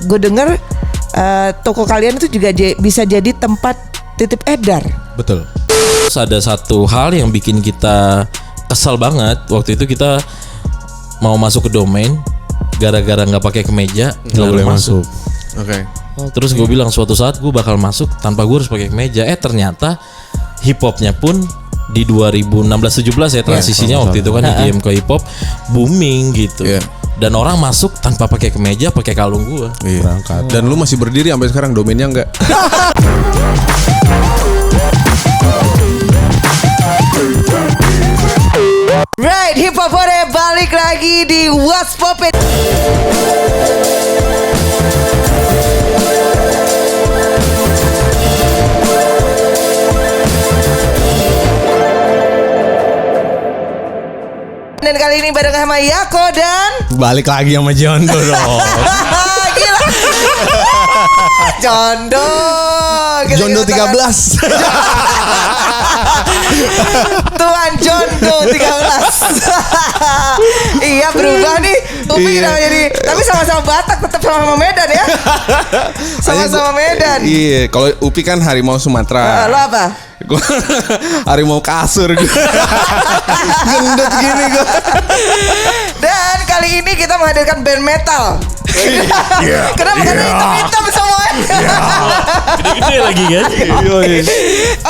gue denger toko kalian itu juga bisa jadi tempat titip edar. Betul. Terus ada satu hal yang bikin kita kesal banget. Waktu itu kita mau masuk ke domain, gara-gara nggak pakai kemeja Nggak boleh masuk. Oke. Terus gue bilang suatu saat gue bakal masuk tanpa gue harus pakai kemeja. Ternyata hip hopnya pun di 2016-17 ya transisinya waktu itu kan IDM ke hip hop booming gitu. Dan orang masuk tanpa pakai kemeja, pakai kalung gue. Berangkat. Dan lu masih berdiri sampai sekarang, domainnya enggak? Right, hip hop balik lagi di What's Poppin'. Dan kali ini bareng sama Yako dan Balik lagi sama Jondo dong. gila. Jondo. Jondo 13. Tuan Jondo 13. Iya berubah nih. Upi namanya jadi. Tapi sama-sama Batak, tetap sama Medan ya. Sama-sama Medan. Iya, kalau Upi kan harimau Sumatera. Lo apa? Gue harimau kasur. Gendut gini gue. Dan kali ini kita menghadirkan band metal. Kenapa karena hitam-hitam semuanya? Gede-gede lagi kan?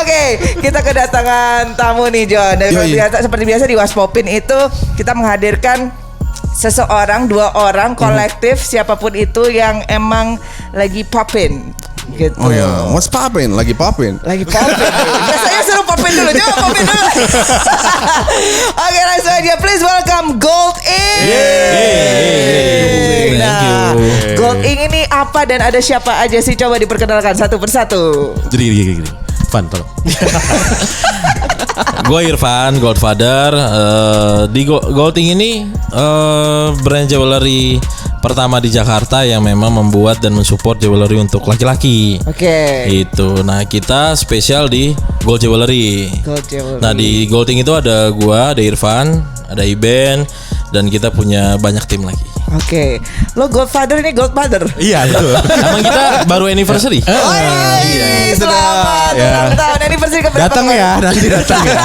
Oke, kita kedatangan tamu nih John. Dan seperti biasa di Was Popin itu kita menghadirkan seseorang, 2 orang kolektif siapapun itu yang emang lagi popin. Gitu. Oh ya, what's poppin'? Lagi poppin'. Lagi popin. Biasanya suruh popin dulu, coba popin dulu. Oke, langsung aja please welcome Gold Ink. Nah, Gold Ink ini apa dan ada siapa aja sih? Coba diperkenalkan satu persatu. Jadi gini. Van, tolong. Gue Irfan, Godfather. Di Gold Ink ini brand jewelry pertama di Jakarta yang memang membuat dan mensupport jewelry untuk laki-laki. Oke. Itu. Nah, kita spesial di Gold Jewelry. Gold Jewelry. Nah, di Gold Ink itu ada gua, ada Irfan, ada Iben, dan kita punya banyak tim lagi. Oke. Lo Godfather ini Godfather. Iya betul. Emang kita baru anniversary. Oh iya, selamat ulang tahun anniversary keberapa? Datang ya, nanti datang ya.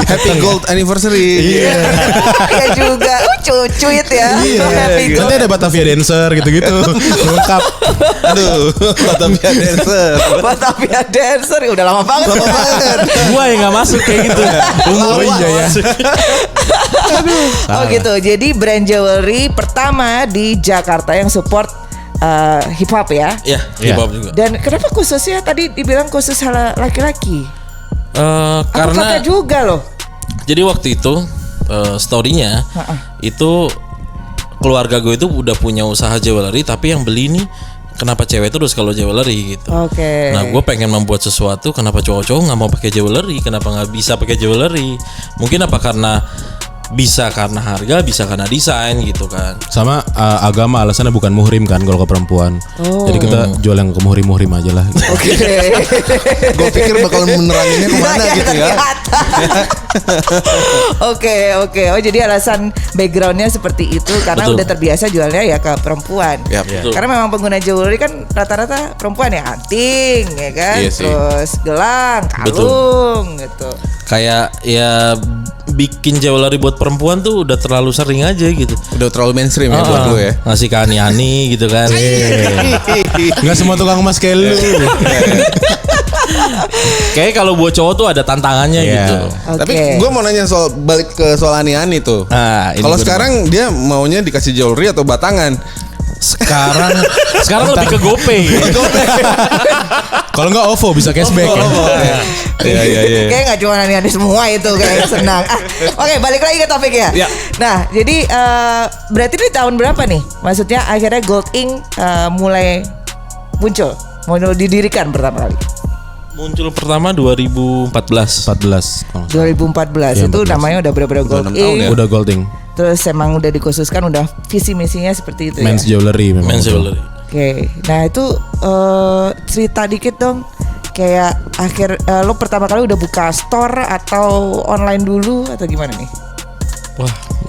Happy Gold Anniversary. Iya juga. Cuit ya. Happy Nanti ada Batavia Dancer gitu-gitu. Lengkap. Aduh, Batavia Dancer. Batavia Dancer udah lama banget. Gua yang nggak masuk kayak gitu. Oh iya ya. Oh gitu. Jadi brand jewelry pertama di Jakarta yang support hip hop ya. Iya, hip hop juga. Dan kenapa khususnya tadi dibilang khusus laki-laki? Karena kakak juga loh. jadi waktu itu story-nya itu keluarga gue itu udah punya usaha jewelry, tapi yang beli nih kenapa cewek terus kalau jewelry gitu. Oke. Nah, gue pengen membuat sesuatu, kenapa cowok-cowok nggak mau pakai jewelry, kenapa nggak bisa pakai jewelry? Mungkin apa karena bisa karena harga, bisa karena desain gitu kan. Sama agama alasannya bukan muhrim kan kalau ke perempuan. Jadi kita jual yang ke muhrim aja lah. Gitu. Oke. Gue pikir bakal meneranginnya kemana gitu ya. Oke. Oh jadi alasan backgroundnya seperti itu karena Betul. udah terbiasa jualnya ya ke perempuan. Ya, betul. Karena memang pengguna jewelry kan rata-rata perempuan ya, anting ya kan, Iya sih. terus gelang, kalung gitu. Kayak ya bikin jewelry buat perempuan tuh udah terlalu sering aja gitu. Udah terlalu mainstream ya buat lu ya. Ngasih ke ani-ani gitu kan. Nggak semua tukang emas kayak lu. Kayak kalau buat cowok tuh ada tantangannya Iya. gitu. Tapi gue mau nanya balik ke soal ani-ani tuh. Nah, ini Kalau gua sekarang dia maunya dikasih jewelry atau batangan? sekarang lebih ke GoPay. Kalau nggak OVO bisa cashback. Iya. Kayak nggak cuma aneh-aneh semua itu kayak senang. Oke, balik lagi ke topik ya. Nah, jadi berarti ini tahun berapa nih? Maksudnya akhirnya Gold Ink mulai muncul didirikan pertama kali. Muncul pertama 2014. 14. 2014 Iya, itu 14. namanya udah bener-bener Udah Gold 6 tahun Ink. ya. Udah golding. Terus emang udah dikhususkan, udah visi misinya seperti itu Men's ya. jewelry memang. Men's jewelry. Oke, nah itu cerita dikit dong. Kayak lo pertama kali udah buka store atau online dulu atau gimana nih?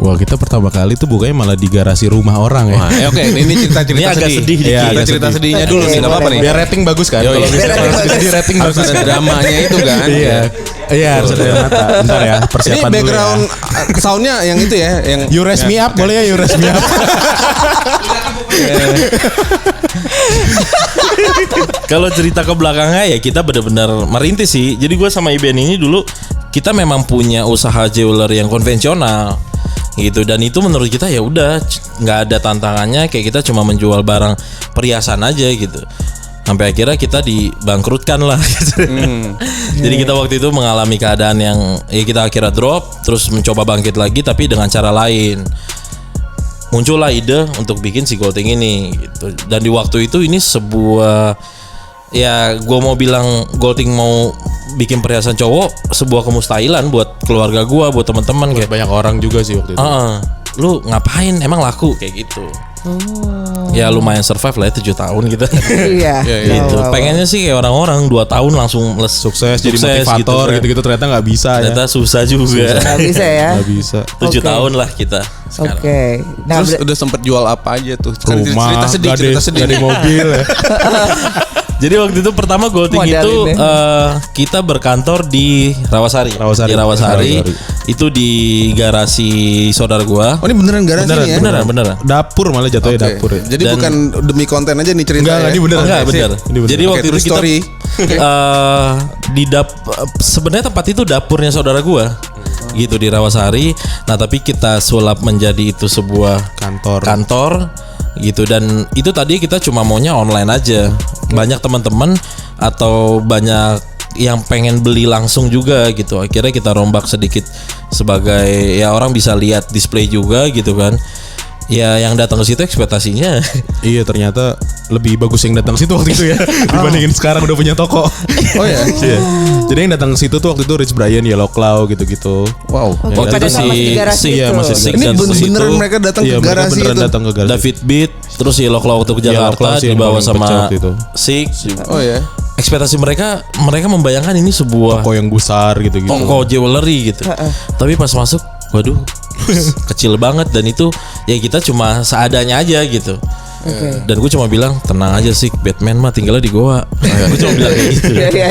Wah, kita pertama kali tuh bukanya malah di garasi rumah orang ya. Wah, oke, ini cerita-cerita Ini agak sedih dikit. Iya, agak cerita sedih. sedihnya dulu sih, enggak apa-apa nih. Biar rating bagus kan. Kalau misalnya jadi rating Harus bagus ada kan. dramanya itu kan. Iya. Iya, harus ada mata. Bentar ya, Ini persiapan dulu background ya. soundnya yang itu ya, yang You raise me up boleh ya, you raise me up. Kalau cerita ke belakangnya ya kita benar-benar merintis sih. Jadi gue sama Iben ini dulu kita memang punya usaha jeweler yang konvensional gitu, dan itu menurut kita ya udah nggak ada tantangannya, kayak kita cuma menjual barang perhiasan aja gitu. Sampai akhirnya kita dibangkrutkan lah gitu. Jadi kita waktu itu mengalami keadaan yang ya kita akhirnya drop, terus mencoba bangkit lagi tapi dengan cara lain. Muncullah ide untuk bikin si Golding ini gitu. Dan di waktu itu ini sebuah, ya gue mau bilang Golding mau bikin perhiasan cowok sebuah kemustahilan buat keluarga gue, buat teman-teman kayak Banyak orang juga sih waktu itu. lu ngapain emang laku kayak gitu. Ya lumayan survive lah ya 7 tahun kita. Iya. Gitu. Pengennya sih kayak orang-orang 2 tahun langsung Sukses jadi motivator gitu-gitu ternyata nggak bisa ya. Ternyata susah juga. Nggak bisa ya. Nggak bisa. 7 tahun lah kita sekarang. Oke. Nah, terus udah sempet jual apa aja tuh? Rumah, cerita sedih. gade mobil ya. Jadi waktu itu pertama Golding Modal itu ini. kita berkantor di Rawasari. Rawasari. Di Rawasari. Rawasari. Itu di garasi saudara gua. Oh, ini beneran garasi ya? Beneran. Dapur malah jatuhnya Oke. dapur ya. Jadi Dan- bukan demi konten aja nih cerita. Enggak, ini beneran. Enggak, sih. bener. Ini bener. Jadi Oke, waktu itu true kita story. di sebenarnya tempat itu dapurnya saudara gua. Gitu di Rawasari. Nah, tapi kita sulap menjadi itu sebuah kantor gitu, dan itu tadi kita cuma maunya online aja. Banyak teman-teman atau banyak yang pengen beli langsung juga gitu. Akhirnya kita rombak sedikit sebagai ya orang bisa lihat display juga gitu kan. Ya yang datang ke situ ekspektasinya Iya, ternyata lebih bagus yang datang situ waktu itu ya dibandingin sekarang udah punya toko. Oh ya. Iya. Jadi yang datang ke situ tuh waktu itu Rich Brian, Yellow Claw gitu-gitu. Wow. Oke, waktu pada itu saat masih di garasi iya, itu. masih di Sik Ini dan terus beneran itu mereka datang Iya, ke mereka garasi beneran itu. datang ke garasi. David Beat, terus Yellow Claw waktu ke Yellow Jakarta Claw sih yang dibawa paling sama pecah waktu itu. Sik. Oh ya. Ekspektasi mereka membayangkan ini sebuah Toko yang besar gitu-gitu. toko jewelry gitu. Tapi pas masuk, waduh, kecil banget, dan itu ya kita cuma seadanya aja gitu. Dan gue cuma bilang tenang aja sih, Batman mah tinggalnya di goa. Gue cuma bilang kayak gitu. Iya.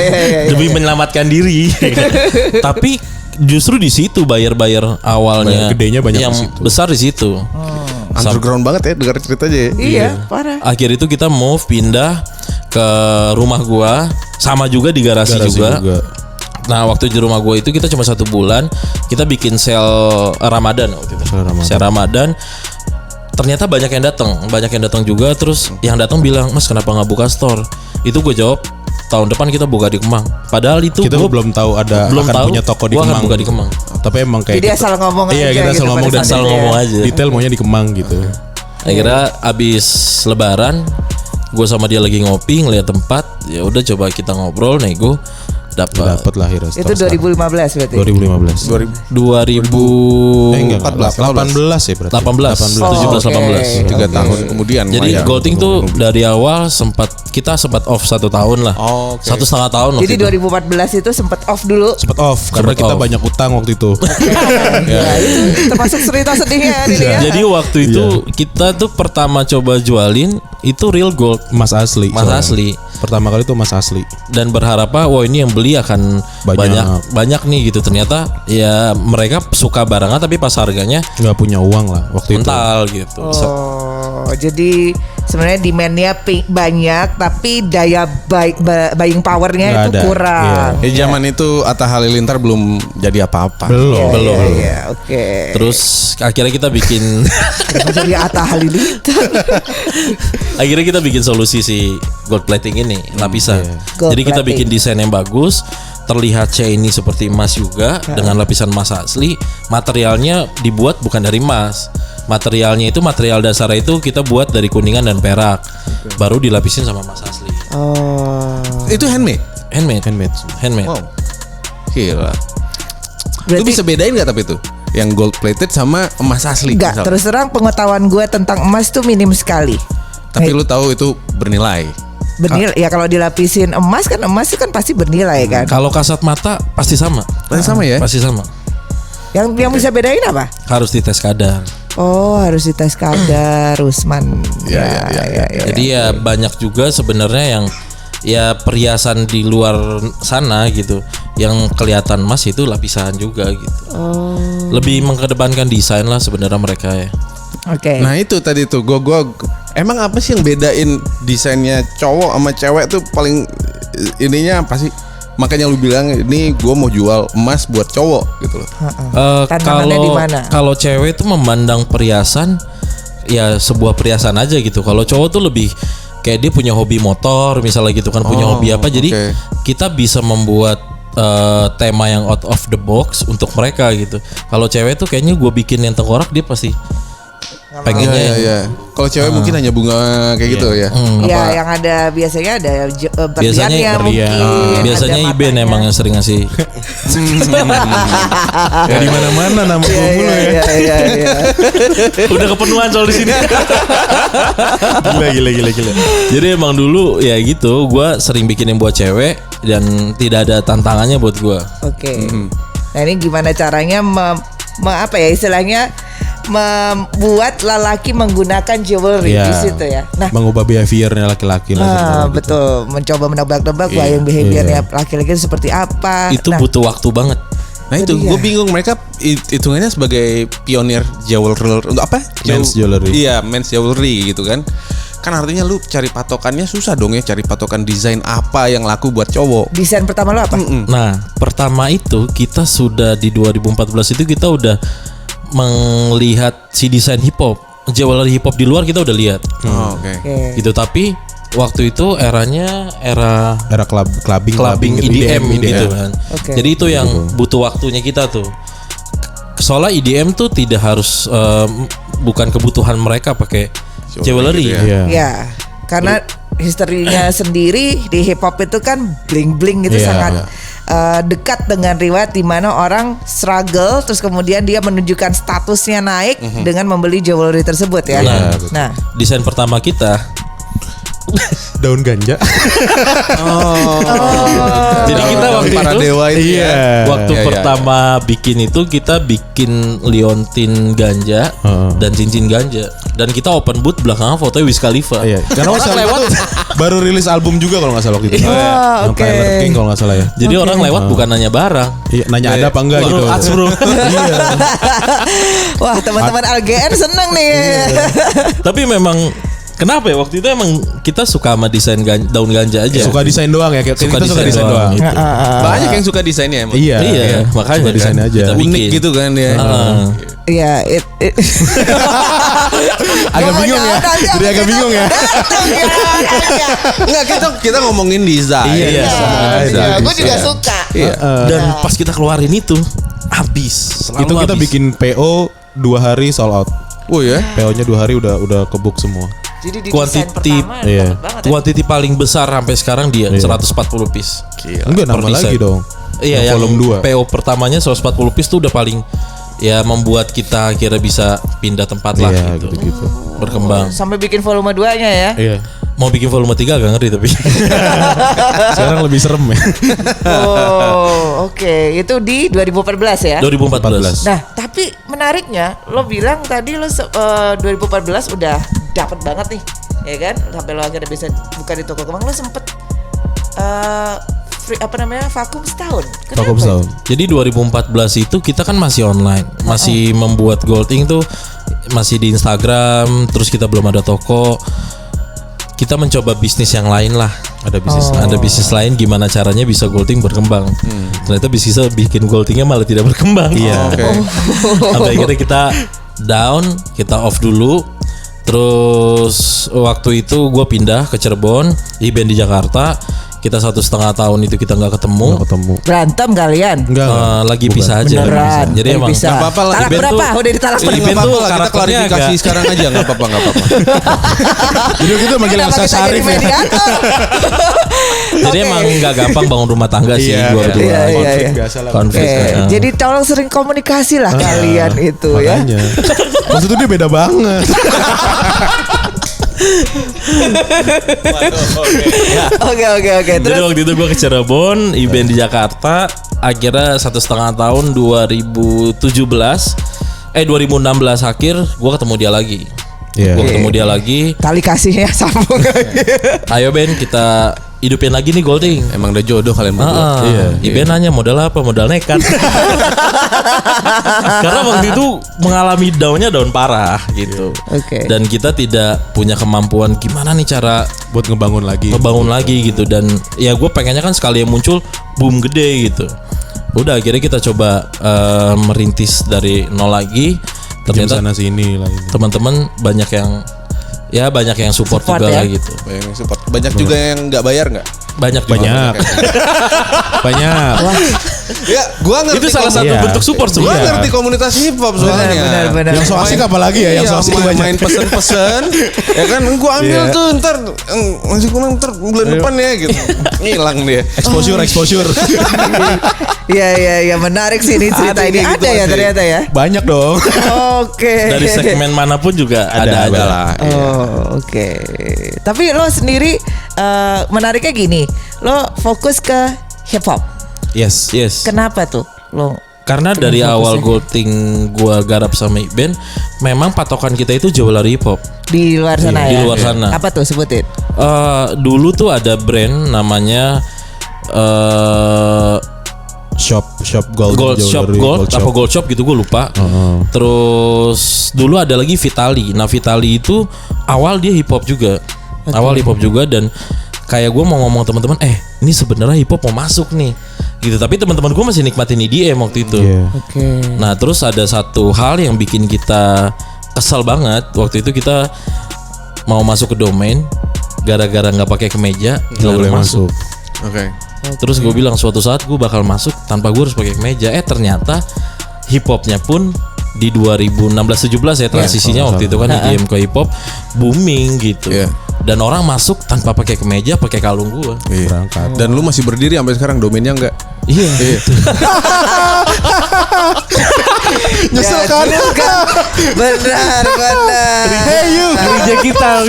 Demi menyelamatkan diri. Tapi justru di situ bayar awalnya Bayar gedenya banyak yang di situ. besar di situ. Underground banget ya dengar cerita aja ya. Iya, parah. Akhir itu kita move pindah ke rumah gua, sama juga di garasi, juga. Nah waktu di rumah gua itu kita cuma 1 bulan, kita bikin sale Ramadan waktu itu. Sale Ramadan. Ternyata banyak yang datang juga. Terus yang datang bilang, Mas kenapa nggak buka store? Itu gue jawab, tahun depan kita buka di Kemang. Padahal itu Kita gua belum tahu ada belum akan tahu punya toko di gua akan Kemang. buka di Kemang. Tapi emang kayak Jadi asal ngomong iya, aja kita gitu asal ngomong pada dan saat asal itu ya. ngomong aja. detail maunya di Kemang gitu. Akhirnya abis Lebaran, gue sama dia lagi ngopi ngeliat tempat, ya udah coba kita ngobrol, nego, Dapat lah akhirnya. Itu 2015 berarti. 2015. 2000 Enggak, 18 ya berarti. 17 18. 3 tahun kemudian. Jadi lumayan. Golding tuh dari awal kita sempat off 1 tahun lah. Oh, oke. 1,5 tahun waktu Jadi itu. 2014 itu sempat off dulu. Sempat off karena kita off. banyak utang waktu itu. Ya, itu termasuk cerita sedihnya ini ya. Jadi waktu itu kita tuh pertama coba jualin itu real gold, Mas asli. Mas soalnya. asli. Pertama kali tuh Mas asli. Dan berharap wah ini yang beli akan banyak nih gitu. Ternyata ya mereka suka barangnya tapi pas harganya Nggak punya uang lah waktu itu. mental gitu. Oh, jadi sebenarnya demandnya banyak tapi daya buying powernya Nggak itu ada. kurang. Ya zaman itu Atta Halilintar belum jadi apa-apa. Belum. Iya, oke. Terus akhirnya kita bikin Jadi Atta Halilintar. akhirnya kita bikin solusi si gold plating ini lapisan. Gold Jadi kita plating. bikin desain yang bagus, terlihat ini seperti emas juga dengan lapisan emas asli. Materialnya dibuat bukan dari emas. Materialnya itu material dasar itu kita buat dari kuningan dan perak. Baru dilapisin sama emas asli. Oh. Itu handmade. Handmade. Wow. Gila. Lu Berarti bisa bedain gak tapi itu? Yang gold plated sama emas asli. enggak, misalnya. terus terang pengetahuan gue tentang emas tuh minim sekali. Tapi lu tahu itu bernilai. Bernilai ya, kalau dilapisin emas itu kan pasti bernilai kan. Kalau kasat mata pasti sama. Sama ya? Pasti sama. Yang bisa bedain apa? Harus dites kadar. Oh, harus dites kadar, Rusman. Ya. Jadi ya banyak juga sebenarnya yang ya perhiasan di luar sana gitu, yang kelihatan emas itu lapisan juga gitu. Lebih mengedepankan desain lah sebenarnya mereka ya. Oke. Nah itu tadi tuh gua emang apa sih yang bedain desainnya cowok sama cewek tuh paling ininya apa sih? Makanya lu bilang ini gua mau jual emas buat cowok gitu loh. Tantangannya di mana? Kalau cewek tuh memandang perhiasan ya sebuah perhiasan aja gitu. Kalau cowok tuh lebih kayak dia punya hobi motor misalnya gitu kan, punya hobi apa. Jadi kita bisa membuat tema yang out of the box untuk mereka gitu. Kalau cewek tuh kayaknya gue bikin yang tengkorak, dia pasti pengennya Iya. Kalau cewek mungkin hanya bunga kayak gitu ya. Iya, yang ada biasanya ada biasanya mungkin. biasanya ada Iben matanya. emang yang sering ngasih. Ya di mana-mana nama gue mulu ya. Iya. Udah kepenuhan soal di sini. Gila. Jadi emang dulu ya gitu, gue sering bikin yang buat cewek dan tidak ada tantangannya buat gue. Oke. Nah, ini gimana caranya apa ya istilahnya membuat lelaki menggunakan jewelry di situ ya. Nah, mengubah behaviornya laki-laki lah sebenarnya gitu. betul, mencoba menebak-nebak yang behaviornya laki-laki itu seperti apa. Itu butuh waktu banget. Nah itu gue bingung, mereka hitungannya sebagai pionir jewelry untuk apa? Men's jewelry. Iya, men's jewelry gitu kan. Kan artinya lu cari patokannya susah dong ya, cari patokan desain apa yang laku buat cowok. Desain pertama lo apa? Nah, pertama itu kita sudah di 2014 itu kita udah melihat si desain hip hop, jewelry hip hop di luar kita udah lihat. Oke. Gitu, tapi waktu itu era clubbing EDM gitu kan. Jadi itu yang butuh waktunya kita tuh. Soalnya EDM tuh tidak harus bukan kebutuhan mereka pakai jewelry. Ya, karena historinya sendiri di hip hop itu kan bling itu sangat dekat dengan riwayat di mana orang struggle terus kemudian dia menunjukkan statusnya naik dengan membeli jewelry tersebut ya. Nah, desain pertama kita daun ganja. Jadi kita waktu para itu dewa itu waktu pertama bikin itu kita bikin liontin ganja dan cincin ganja, dan kita open booth belakangnya fotonya Wiz Khalifa. Iya. Karena orang lewat baru rilis album juga kalau nggak salah waktu itu. Yang Tyler King kalau nggak salah ya. jadi orang lewat bukan nanya barang. Iya, nanya ada apa enggak gitu. Bro. wah teman-teman LGN seneng nih. Tapi memang kenapa ya waktu itu emang kita suka sama desain daun ganja aja. Suka desain doang ya, kita suka desain doang. Gitu. Banyak yang suka desainnya emang. Iya, makanya suka desain kan, aja. kita bikin. Unik gitu kan dia. Iya, Agak bingung ya. Jadi agak bingung ya. Enggak, kita ngomongin desain. Iya. Gue juga suka. Iya. Dan pas kita keluarin itu habis. Itu kita bikin PO 2 hari sold out. Oh ya. PO-nya 2 hari udah kebook semua. Jadi di Kuantiti, desain pertama banget ya. kuantiti paling besar sampai sekarang dia 140 piece. Enggak Per nambah desain. lagi dong. Iya, yang volume 2. PO pertamanya 140 piece tuh udah paling ya membuat kita kira bisa pindah tempat lah Iya, gitu. gitu-gitu. Berkembang. Sampai bikin volume 2-nya ya. Iya. Mau bikin volume 3 gak ngerti tapi. Sekarang lebih serem ya. Oh, oke. Itu di 2014 ya. 2014. Nah, tapi menariknya lo bilang tadi lo 2014 udah dapat banget nih, ya kan? Sampai lo akhirnya bisa buka di toko kembang, lo sempet vakum setahun. Kenapa? Vakum setahun. Jadi 2014 itu kita kan masih online, masih membuat Golding tuh masih di Instagram, terus kita belum ada toko. Kita mencoba bisnis yang lain lah. Ada bisnis lain gimana caranya bisa Golding berkembang. Ternyata bisnisnya bikin Goldingnya malah tidak berkembang. Iya. Sampai akhirnya kita down, kita off dulu. Terus waktu itu gue pindah ke Cirebon, event di Jakarta. Kita 1,5 tahun itu kita nggak ketemu. Berantem kalian? Enggak. Lagi pisah aja. Beneran. Jadi emang pisah. Nggak apa-apa lah. Talak Event berapa? tuh- Udah ditalak Iya, berapa? event Nggak tuh apa-apa lah, kita karakternya klarifikasi agak- sekarang aja, nggak apa-apa. Jadi kita manggil Kenapa Elsa kita jadi Syarif ya. mediator? Jadi Oke. emang nggak gampang bangun rumah tangga sih Iya, gua iya, berdua. iya, iya. Konflik biasa lah. Konflik. Oke, jadi tolong sering komunikasi lah kalian itu ya. Makanya. Maksudnya dia beda banget. Oke. Jadi Terus waktu itu gue ke Cirebon, event di Jakarta. Akhirnya 1,5 tahun 2016 akhir gue ketemu dia lagi. Iya. Gue ketemu dia lagi. tali kasihnya sambung lagi. Ayo Ben, kita hidupin lagi nih Golding. Emang udah jodoh kalian berdua. Iben nanya modal apa? Modal nekat. Karena waktu itu mengalami down parah gitu. Oke. Dan kita tidak punya kemampuan gimana nih cara Buat ngebangun lagi. lagi gitu. Dan ya gue pengennya kan sekali yang muncul boom gede gitu. Udah akhirnya kita coba merintis dari nol lagi. Ternyata Ternyata sana sini lah ini. teman-teman banyak yang support Support juga ya. lah gitu. Banyak support. Banyak juga yang nggak bayar nggak? Banyak juga. Banyak. Ya, gua ngerti. Itu salah satu Iya. bentuk support Gua sebenarnya. ngerti komunitas hip hop soalnya. Benar. Yang so asik apa lagi ya? Yang so asik banyak. main pesen-pesen. Ya kan, gua ambil Iya. tuh ntar masih kurang ntar bulan depan ya gitu. Ngilang dia. Exposure. Iya, menarik sih ini cerita Ada ini. kayak gitu Ada ya masih. ternyata ya. Banyak dong. Oke. Dari segmen manapun juga ada aja. lah. Oh, oke. Tapi lo sendiri menariknya gini, lo fokus ke hip hop. Yes. Kenapa tuh lo? Karena dari awal Golding gua garap sama Iben, memang patokan kita itu jewelry hip hop. Di luar sana Di ya? luar sana. Apa tuh sebutin? Dulu tuh ada brand namanya Shop Gold Gold Shop Jewelry, Gold Shop gitu gue lupa. Terus dulu ada lagi Vitali. Nah Vitali itu awal dia hip hop juga. Awal hip hop juga dan kayak gue mau ngomong teman-teman, ini sebenarnya hip hop mau masuk nih. Gitu. Tapi teman-teman gue masih nikmatin EDM waktu itu. Iya. Oke. Nah terus ada satu hal yang bikin kita kesal banget. Waktu itu kita mau masuk ke domain, gara-gara nggak pakai kemeja, Nggak boleh masuk. Oke. Terus gue bilang suatu saat gue bakal masuk tanpa gue harus pakai kemeja. Ternyata hip hopnya pun di 2016-17 ya transisinya waktu itu kan EDM ke hip hop booming gitu. Iya. Dan orang masuk tanpa pakai kemeja, pakai kalung gue. Berangkat. Dan lu masih berdiri sampai sekarang domainnya enggak? Iya. Nyesel kan? Benar. Hey you. Reject kita.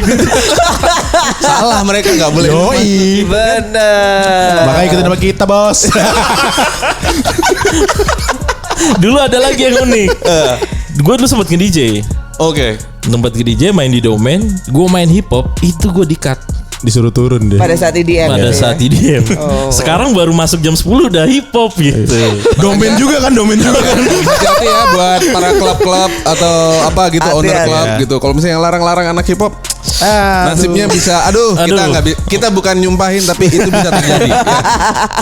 Salah mereka nggak boleh. Yoi. Benar. Makanya kita nama kita bos. Dulu ada lagi yang unik. Gue dulu sempat nge-DJ. Oke. Tempat nge-DJ main di domain, gue main hip hop, itu gue di-cut. Disuruh turun deh. Pada saat IDM. Pada gitu saat ya? EDM. Oh. Sekarang baru masuk jam 10 udah hip hop gitu. Domain juga kan. Hati-hati ya buat para klub-klub atau apa gitu, Hati-hati owner klub ya. gitu. Kalau misalnya larang-larang anak hip hop, nasibnya bisa, kita bukan nyumpahin tapi itu bisa terjadi. Ya.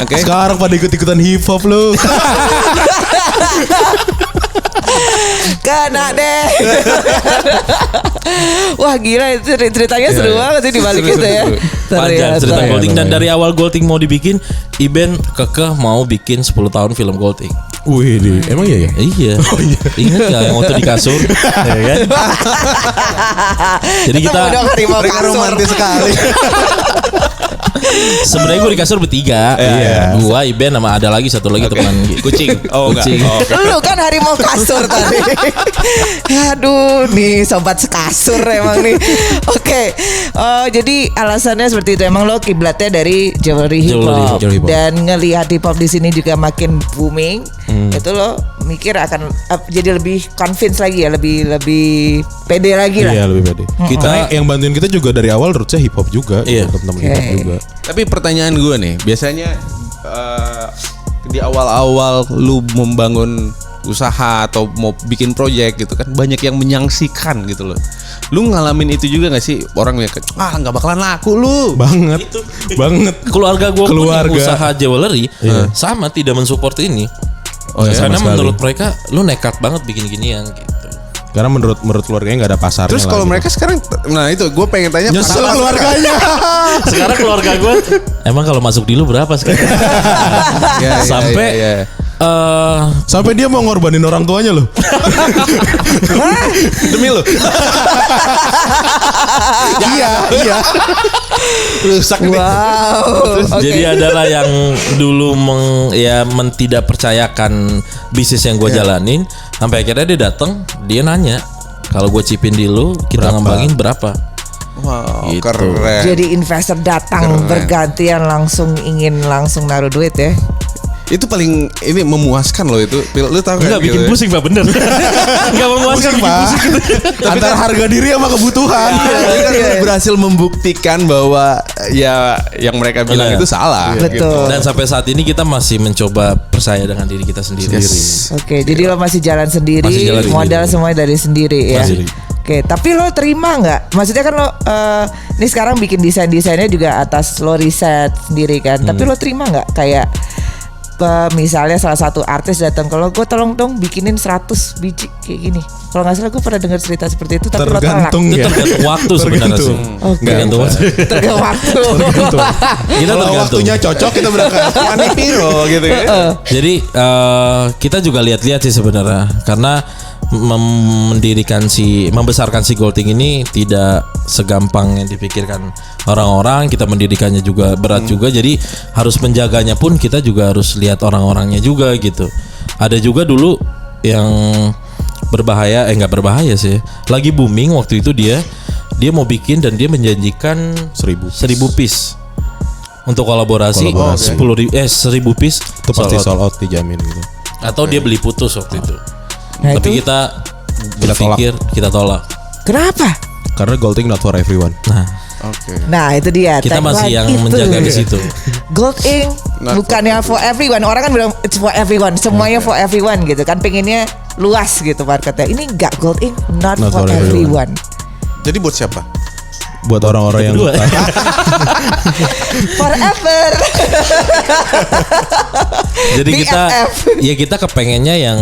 Oke. Sekarang pada ikut-ikutan hip hop lu. Kena deh. Wah gila itu ceritanya seru banget sih dibalik itu ya. Panjang cerita Ternyata. Golding dan dari awal Golding mau dibikin, Iben kekeh mau bikin 10 tahun film Golding. Wih, emang iya ya? Iya. Ingat gak yang waktu di kasur? Ya kan? Jadi kita Ketemu dong harimau Mereka kasur. romantis sekali. sebenarnya gue di kasur bertiga. Iya. Gua, Iben sama ada lagi satu lagi teman Kucing. Oh, enggak. Kucing. Oh. Lu kan harimau kasur tadi. Aduh, nih sobat sekasur emang nih. Oke. Jadi alasannya seperti itu. Emang lo kiblatnya dari jewelry hip hop Jewelry hip hop. dan ngelihat hip hop di sini juga makin booming. Itu lo mikir akan jadi lebih convince lagi ya, lebih pede lagi lah. Iya lebih pede. Kita yang bantuin kita juga dari awal rootsnya hip hop juga. Iya. Teman-teman hip hop Oke. juga. Tapi pertanyaan gue nih, biasanya di awal-awal lu membangun usaha atau mau bikin proyek gitu kan, banyak yang menyaksikan gitu loh. Lu ngalamin itu juga gak sih, orang yang nggak bakalan laku lu? Banget. Banget. Keluarga gue punya Keluarga. usaha jewelry Iya. sama tidak mensupport ini. Oh, ya, Karena sama sekali. menurut mereka lu nekat banget bikin ginian gitu. Karena menurut keluarganya nggak ada pasarnya. Terus kalau mereka sekarang, nah itu gue pengen tanya, nyesel para- keluarganya. Sekarang keluarga gue emang kalau masuk dulu berapa sekarang? Ya, ya, Sampai ya, ya. Sampai dia mau ngorbanin orang tuanya loh. Demi lu. Iya. Rusak nih. Wow. Oke. Jadi adalah yang dulu tidak percayakan bisnis yang gue jalanin, sampai akhirnya dia datang, dia nanya, kalau gue chipin di lu, kita Berapa? ngembangin berapa? Wow, Gitu. keren. Jadi investor datang Keren. bergantian ingin langsung naruh duit ya. Itu paling ini memuaskan loh itu. Lu tahu Enggak kan? bikin gitu ya? pusing Pak, bener. Enggak memuaskan, bikin pusing gitu. Antara harga diri sama kebutuhan. Tapi kan lu berhasil membuktikan bahwa ya yang mereka bilang Benar. itu salah. Betul. gitu. Dan sampai saat ini kita masih mencoba percaya dengan diri kita sendiri. Yes. Oke, jadi lo masih jalan sendiri, Masih jalan modal sendiri. semuanya dari sendiri ya. Masih. Oke, tapi lo terima nggak? Maksudnya kan lo ini sekarang bikin desainnya juga atas lo riset sendiri kan. Tapi lo terima nggak kayak misalnya salah satu artis datang, kalau gue tolong dong bikinin 100 biji kayak gini. Kalau nggak salah gue pernah dengar cerita seperti itu, tapi lo tolak. Tergantung Itu ya. tergantung waktu sebenarnya sih. Oke. Tergantung waktu. Tergantung waktu. Kita Kalau tergantung. waktunya cocok kita berangkat Manipiro gitu ya. Jadi kita juga lihat-lihat sih sebenarnya, karena membesarkan si Golding ini tidak segampang yang dipikirkan orang-orang. Kita mendirikannya juga berat juga, jadi harus menjaganya pun kita juga harus lihat orang-orangnya juga gitu. Ada juga dulu yang berbahaya, nggak berbahaya sih, lagi booming waktu itu dia mau bikin dan dia menjanjikan 1.000 piece untuk kolaborasi. 10.000 piece Itu pasti sold out dijamin gitu. atau dia beli putus waktu itu. Nah, Tapi itu kita tolak. berpikir kita tolak. kenapa? Karena Golding not for everyone. Oke. Nah itu dia. Kita masih tagline yang itu. menjaga di situ. Gold Ink Not bukannya for everyone. Orang kan bilang it's for everyone, semuanya for everyone gitu kan. Pengennya luas gitu marketnya. Ini enggak, Gold Ink not for everyone. Jadi buat siapa? Buat orang-orang yang Kedua. Forever. Jadi kita BFF. ya kita kepengennya yang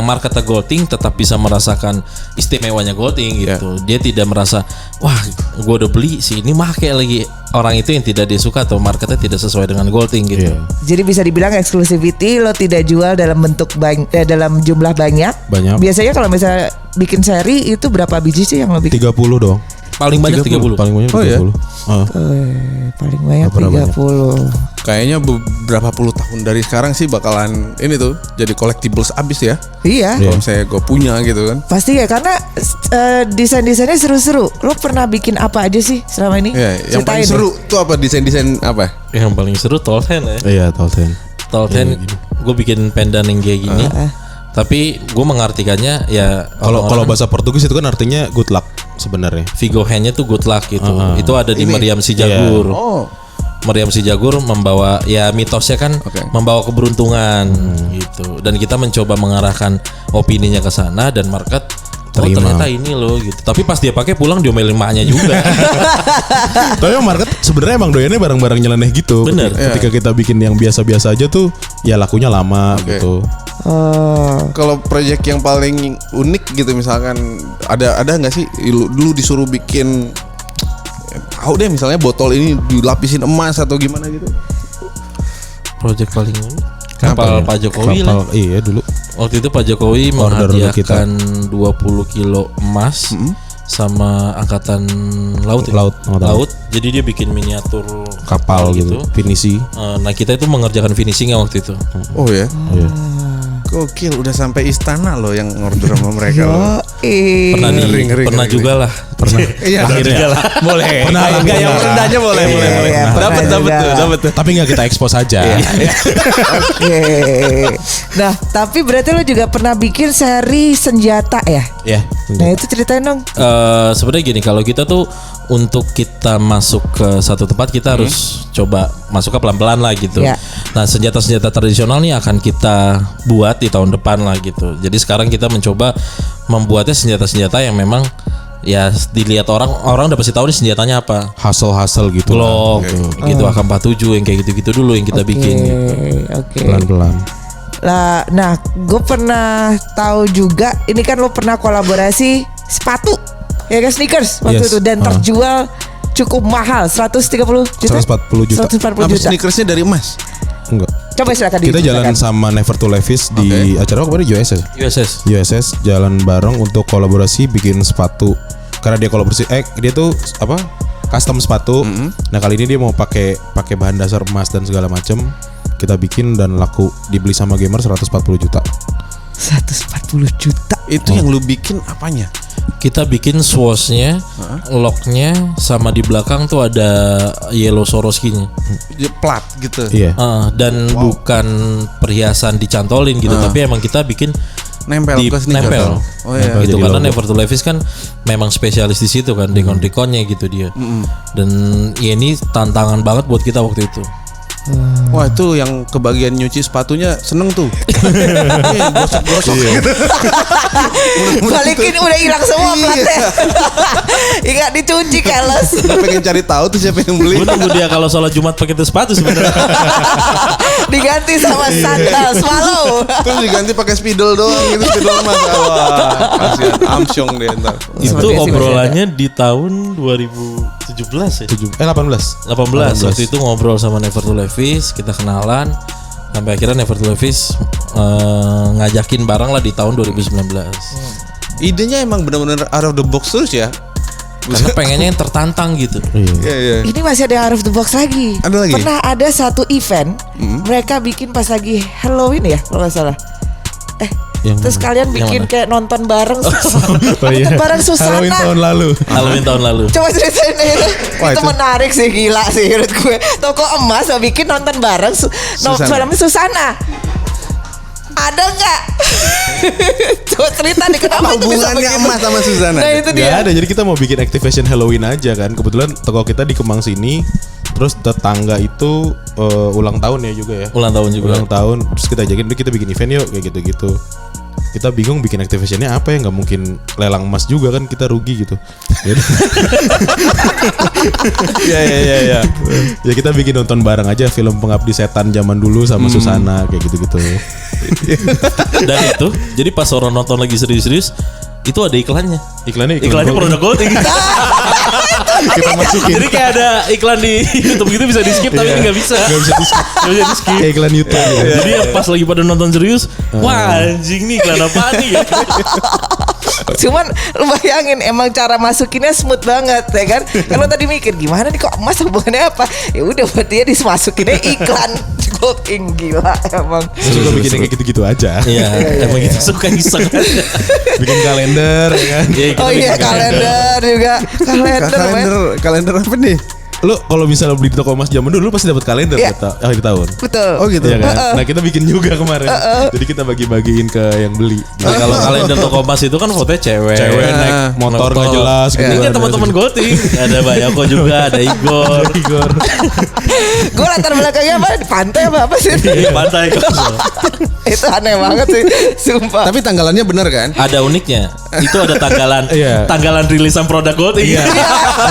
marketnya Golding tetap bisa merasakan istimewanya Golding gitu. Dia tidak merasa wah gue udah beli sih ini make lagi, orang itu yang tidak dia suka atau marketnya tidak sesuai dengan Golding gitu. Iya. Jadi bisa dibilang exclusivity, lo tidak jual dalam bentuk dalam jumlah banyak. Banyak. Biasanya kalau misalnya bikin seri itu berapa biji sih yang lo bikin? 30 dong. Paling banyak 30. Paling banyak 30. Oh, ya? Paling banyak Berapa 30. Kayaknya beberapa puluh tahun dari sekarang sih bakalan ini tuh jadi collectibles abis ya. Iya. Kalau misalnya gue punya gitu kan. Pasti ya, karena desain-desainnya seru-seru. Lo pernah bikin apa aja sih selama ini? Ya, yang paling Ceritain seru tuh apa, desain-desain apa? Yang paling seru Tolten ya. Iya, Tolten. Tolten gue bikin pendan yang kayak gini. Tapi gue mengartikannya ya Kalau orang-orang bahasa Portugis itu kan artinya good luck sebenarnya. Vigo hand-nya tuh good luck gitu. Itu ada di Meriam si Jagur. Oh. Meriam si Jagur membawa ya mitosnya kan Oke. membawa keberuntungan gitu. Dan kita mencoba mengarahkan opininya ke sana dan market Terima. ternyata ini loh gitu. Tapi pas dia pakai pulang diomelin emaknya juga. Tapi yang market sebenarnya emang doyannya barang-barang nyeleneh gitu. Bener. Ketika kita bikin yang biasa-biasa aja tuh ya lakunya lama Oke. gitu. Oh, Kalau proyek yang paling unik gitu misalkan ada nggak sih dulu disuruh bikin tahu deh misalnya botol ini dilapisin emas atau gimana gitu? Project paling ini kapal Pak Jokowi lah. Kapal, iya dulu. Waktu itu Pak Jokowi Order menghadiahkan 20 kilo emas sama angkatan laut. Ya? Angkatan Laut. Jadi dia bikin miniatur Kapal gitu. Finisi. Nah kita itu mengerjakan finishingnya waktu itu. Oh ya, Iya. gokil udah sampai istana loh yang order sama mereka loh. Pernah Ngeri, pernah ngeri. juga lah. Iya, Akhirnya lah. Boleh. Pernah lah, Enggak yang pernah. rendahnya boleh. Iya, boleh. iya, pernah Dapat juga. tuh. Tapi nggak kita expose aja. oke. Nah, tapi berarti lo juga pernah bikin seri senjata ya? Iya. Nah itu ceritain dong. Sebenarnya gini, kalau kita tuh untuk kita masuk ke satu tempat kita harus coba masuk ke pelan-pelan lah gitu. Ya. Nah senjata-senjata tradisional nih akan kita buat di tahun depan lah gitu. Jadi sekarang kita mencoba membuatnya senjata-senjata yang memang ya dilihat orang udah pasti tahu nih senjatanya apa. Hustle gitu lah. Glock gitu, AK-47 yang kayak gitu-gitu dulu yang kita bikin gitu. Oke. Pelan-pelan. Lah, nah, gue pernah tahu juga. Ini kan lo pernah kolaborasi sepatu, ya kan, sneakers waktu Yes. itu, dan terjual cukup mahal, 130 juta. 140 juta. 140 Apa juta. sneakersnya dari emas? Enggak. Coba silakan Kita jalan diceritakan. sama Never to Levis di acara apa kemarin USS. USS jalan bareng untuk kolaborasi bikin sepatu. Karena dia kolaborasi dia tuh apa? Custom sepatu. Nah, kali ini dia mau pakai bahan dasar emas dan segala macam. Kita bikin dan laku dibeli sama gamer 140 juta. 140 juta. Itu yang lu bikin apanya? kita bikin swoosh-nya, lock-nya, sama di belakang tuh ada yellow Swarovski-nya. Plat gitu. Iya. Dan bukan perhiasan dicantolin gitu, tapi emang kita bikin Nempel ke sini. nempel. Oh iya. Gitu Jadi karena logo. Never to Levis kan memang spesialis di situ kan, dekon-dekonnya gitu dia. Dan ya ini tantangan banget buat kita waktu itu. Wah itu yang kebagian nyuci sepatunya seneng tuh. Gosok-gosok gitu. Balikin udah hilang semua platnya. Ingat dicuci keles. Gue pengen cari tahu tuh siapa yang beli. Gue nunggu dia kalau sholat Jumat pakai sepatu sebenarnya. Diganti sama sandal swallow. Terus diganti pakai spidol doang gitu, spidol emas. Wah, kasihan Amsyong deh ntar. Itu Seperti obrolannya di tahun 2017 ya. 18. 18 waktu itu ngobrol sama Never to Levis, kita kenalan sampai akhirnya Never to Levis ngajakin barang lah di tahun 2019. Idenya emang benar-benar out of the box terus ya. Karena pengennya yang tertantang gitu. Iya. Ini masih ada out of the box lagi. Ada lagi? Pernah ada satu event, mereka bikin pas lagi Halloween ya, kalau nggak salah. Terus kalian bikin mana? kayak nonton bareng, Oh iya. nonton bareng Susana. Halloween tahun lalu. Halloween tahun lalu. Coba ceritain itu. Wah, Itu itu- menarik sih, gila sih menurut gue. Toko emas mau bikin nonton bareng filmnya Susana. Ada nggak? Coba cerita nih kenapa Apa itu bisa hubungannya begitu? emas sama Susana? Nah itu Gak dia. ada, jadi kita mau bikin activation Halloween aja kan. Kebetulan toko kita di Kemang sini. Terus tetangga itu ulang tahun ya juga ya. Ulang tahun juga. Ulang tahun. Terus kita ajakin, "Udah, kita bikin event yuk," kayak gitu-gitu. Kita bingung bikin activationnya apa ya, nggak mungkin lelang emas juga kan, kita rugi gitu. Iya. Ya kita bikin nonton bareng aja film Pengabdi Setan zaman dulu sama Susana kayak gitu-gitu. Dan itu, jadi pas orang nonton lagi serius-serius, itu ada iklannya. Iklannya Produk Golding. kita masukin. Jadi kayak ada iklan di YouTube gitu bisa di skip tapi ini nggak bisa. Gak bisa di skip. Nggak bisa di skip. Kayak iklan YouTube. ya. Jadi ya pas lagi pada nonton serius, wah anjing nih iklan apa nih ya? Cuman lu bayangin emang cara masukinnya smooth banget ya kan. Kalau tadi mikir gimana nih kok emas hubungannya apa? Ya udah buat dia dimasukinnya iklan. Golding, gila emang. Terus gue bikin yang kayak gitu-gitu aja. Iya, emang kita suka iseng aja. Bikin kalender ya kan. Iya, kita Oh iya bikin kalender juga. Kalender men. Kalender apa nih? Lu kalau misalnya beli di toko emas zaman dulu lu pasti dapat kalender Iya. akhir tahun. Betul. Oh gitu. Iya kan? Nah kita bikin juga kemarin. Jadi kita bagi-bagiin ke yang beli. Nah, kalau kalender toko emas itu kan fotonya cewek. Cewek naik motor nggak jelas gitu. Ini kan teman-teman Golding. Ada Bayako juga, ada Igor. Igor. Gue latar belakangnya apa? Di pantai apa sih? Di pantai. Itu aneh banget sih. Sumpah. Tapi tanggalannya benar kan? Ada uniknya. Itu ada tanggalan Iya. tanggalan rilisan produk Golding. Iya.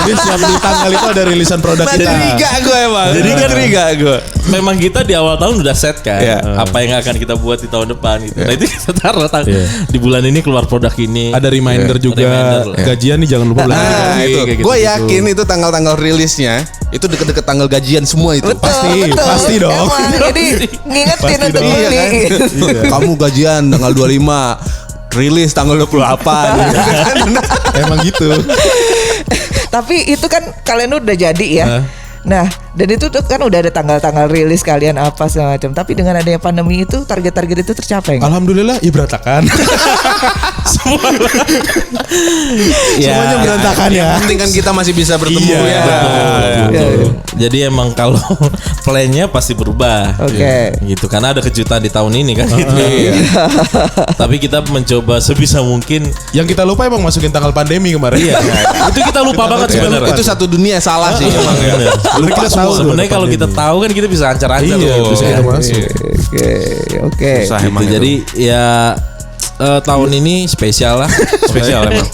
Jadi setiap di tanggal itu ada rilisan produk kita. Curiga gue emang. Jadi kan curiga gue. Memang kita di awal tahun udah set kan Iya. apa yang akan kita buat di tahun depan gitu. Nah itu kita taruh Iya. di bulan ini keluar produk ini. Ada reminder juga. Reminder. Gajian nih jangan lupa belanja. Nah lagi, itu, kayak gue gitu-gitu. yakin itu tanggal-tanggal rilisnya itu deket-deket tanggal gajian semua itu. Pasti dong. Emang, jadi ngingetin Pasti untuk dong. beli. Iya kan? Kamu gajian tanggal 25, rilis tanggal 28 gitu kan. Emang gitu. Tapi itu kan kalian udah jadi ya. Nah, dan itu tuh kan udah ada tanggal-tanggal rilis kalian apa segala macam. Tapi dengan adanya pandemi itu target-target itu tercapai nggak? Alhamdulillah ya berantakan. Semuanya berantakan ya. Yang penting kan kita masih bisa bertemu Iya, ya. Betul. Jadi emang kalau plannya pasti berubah. Oke. Gitu karena ada kejutan di tahun ini kan gitu. Tapi kita mencoba sebisa mungkin. Yang kita lupa emang masukin tanggal pandemi kemarin. Iya. Itu kita lupa banget sebenarnya. Itu satu dunia salah sih emang ya. Bener. Lupa Kita tahu sebenarnya tuh kalau kita pandemi. tahu kan kita bisa ancar-ancar Iya, tuh. bisa kita masuk. Oke. Susah Gitu. emang itu. Jadi ya tahun ini spesial lah. Spesial emang.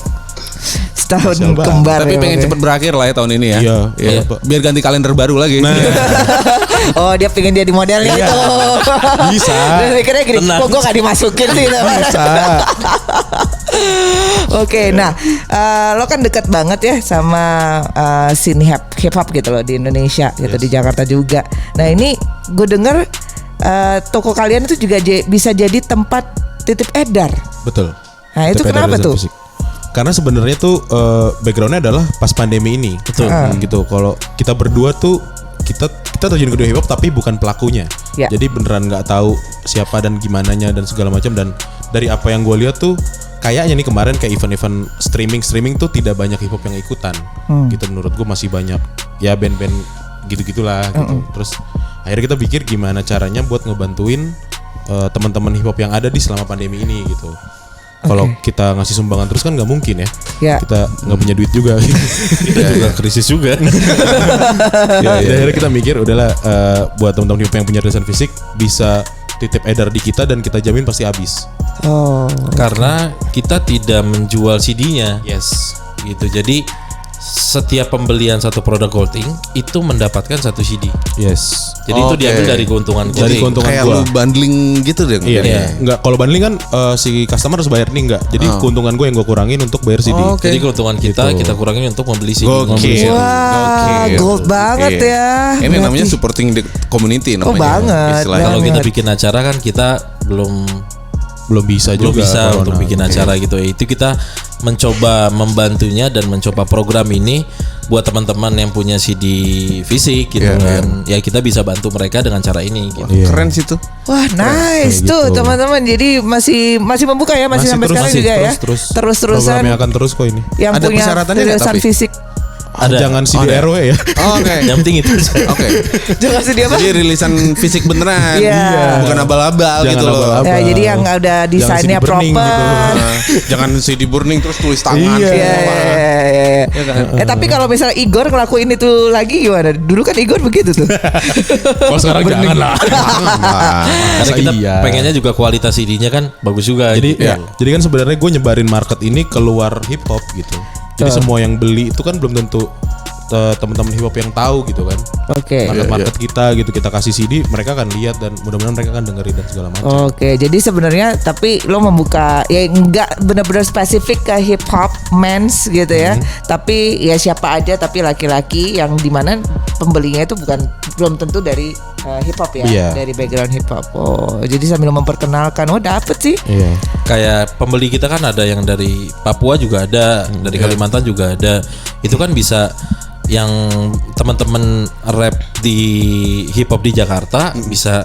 Setahun Spesial banget. kembar. Tapi ya, pengen Bang, cepet berakhir lah ya tahun ini ya. Iya. Iya. Biar ganti kalender baru lagi. Nah, ya. Oh dia pengen jadi modelnya Iya. itu. Bisa. Dan mikirnya gini, Tenang. kok gue gak dimasukin sih. bisa. Oke, nah lo kan deket banget ya sama scene hip hop gitu loh di Indonesia gitu, di Jakarta juga. Nah ini gue denger toko kalian itu juga bisa jadi tempat titip edar. Betul. Nah itu TPR kenapa Resort tuh? Fisik. Karena sebenarnya tuh backgroundnya adalah pas pandemi ini. Betul. Gitu. Kalau kita berdua tuh kita terjun ke dunia hip hop tapi bukan pelakunya. Ya. Jadi beneran nggak tahu siapa dan gimananya dan segala macam, dan dari apa yang gue lihat tuh kayaknya nih kemarin kayak event-event streaming tuh tidak banyak hip hop yang ikutan. Gitu menurut gue masih banyak ya band-band gitu-gitulah gitu. Terus akhirnya kita pikir gimana caranya buat ngebantuin teman-teman hip hop yang ada di selama pandemi ini gitu. Kalau kita ngasih sumbangan terus kan nggak mungkin ya. Kita nggak punya duit juga. Kita juga krisis juga. Akhirnya kita mikir udahlah buat teman-teman hip hop yang punya rilisan fisik bisa titip edar di kita dan kita jamin pasti habis. Karena kita tidak menjual CD-nya. Yes. Gitu. Jadi setiap pembelian satu produk Golding itu mendapatkan satu CD. Yes. Jadi itu diambil dari keuntungan Golding. Dari keuntungan kayak gua. lu bundling gitu deh. Iya. Enggak, kalau bundling kan si customer harus bayar nih enggak. Jadi keuntungan gue yang gue kurangin untuk bayar CD. Jadi keuntungan kita kurangin untuk membeli CD. Wah, gold banget ya. Ini namanya supporting the community namanya. Banget. Istilahnya. Kalau kita bikin acara kan kita belum bisa corona. untuk bikin acara gitu ya. Itu kita mencoba membantunya dan mencoba program ini buat teman-teman yang punya CD fisik gitu kan. Ya kita bisa bantu mereka dengan cara ini gitu. Keren sih tuh. Wah, nice tuh gitu. teman-teman. Jadi masih membuka ya, masih sampai sekarang juga ya. Terus-terusan. Programnya akan terus kok ini. Yang Ada punya persyaratannya nggak rilisan tapi? fisik. Jangan CD RW ya. Oke. Yang penting itu. Oke. Jangan sedih apa? Jadi rilisan fisik beneran. Iya. Bukan abal-abal Jangan gitu loh. abal-abal. Ya, jadi yang udah desainnya CD burning proper. gitu. Jangan CD burning terus tulis tangan. Iya. Tapi kalau misalnya Igor ngelakuin itu lagi gimana? Dulu kan Igor begitu tuh. Kalau sekarang jangan lah. Karena kita pengennya juga kualitas CD-nya kan bagus juga. Jadi jadi kan sebenarnya gue nyebarin market ini keluar hip hop gitu. Jadi semua yang beli itu kan belum tentu teman-teman hip hop yang tahu gitu kan. Oke. Market kita gitu, kita kasih CD, mereka akan lihat dan mudah-mudahan mereka akan dengerin dan segala macam. Oke, jadi sebenarnya tapi lo membuka ya nggak benar-benar spesifik ke hip hop mens gitu ya. Tapi ya siapa aja tapi laki-laki yang dimana pembelinya itu belum tentu dari hip hop ya, dari background hip hop. Oh, jadi sambil memperkenalkan, dapet sih. Iya. Kayak pembeli kita kan ada yang dari Papua juga ada, dari Kalimantan juga ada. Itu kan bisa yang teman-teman rap di hip hop di Jakarta bisa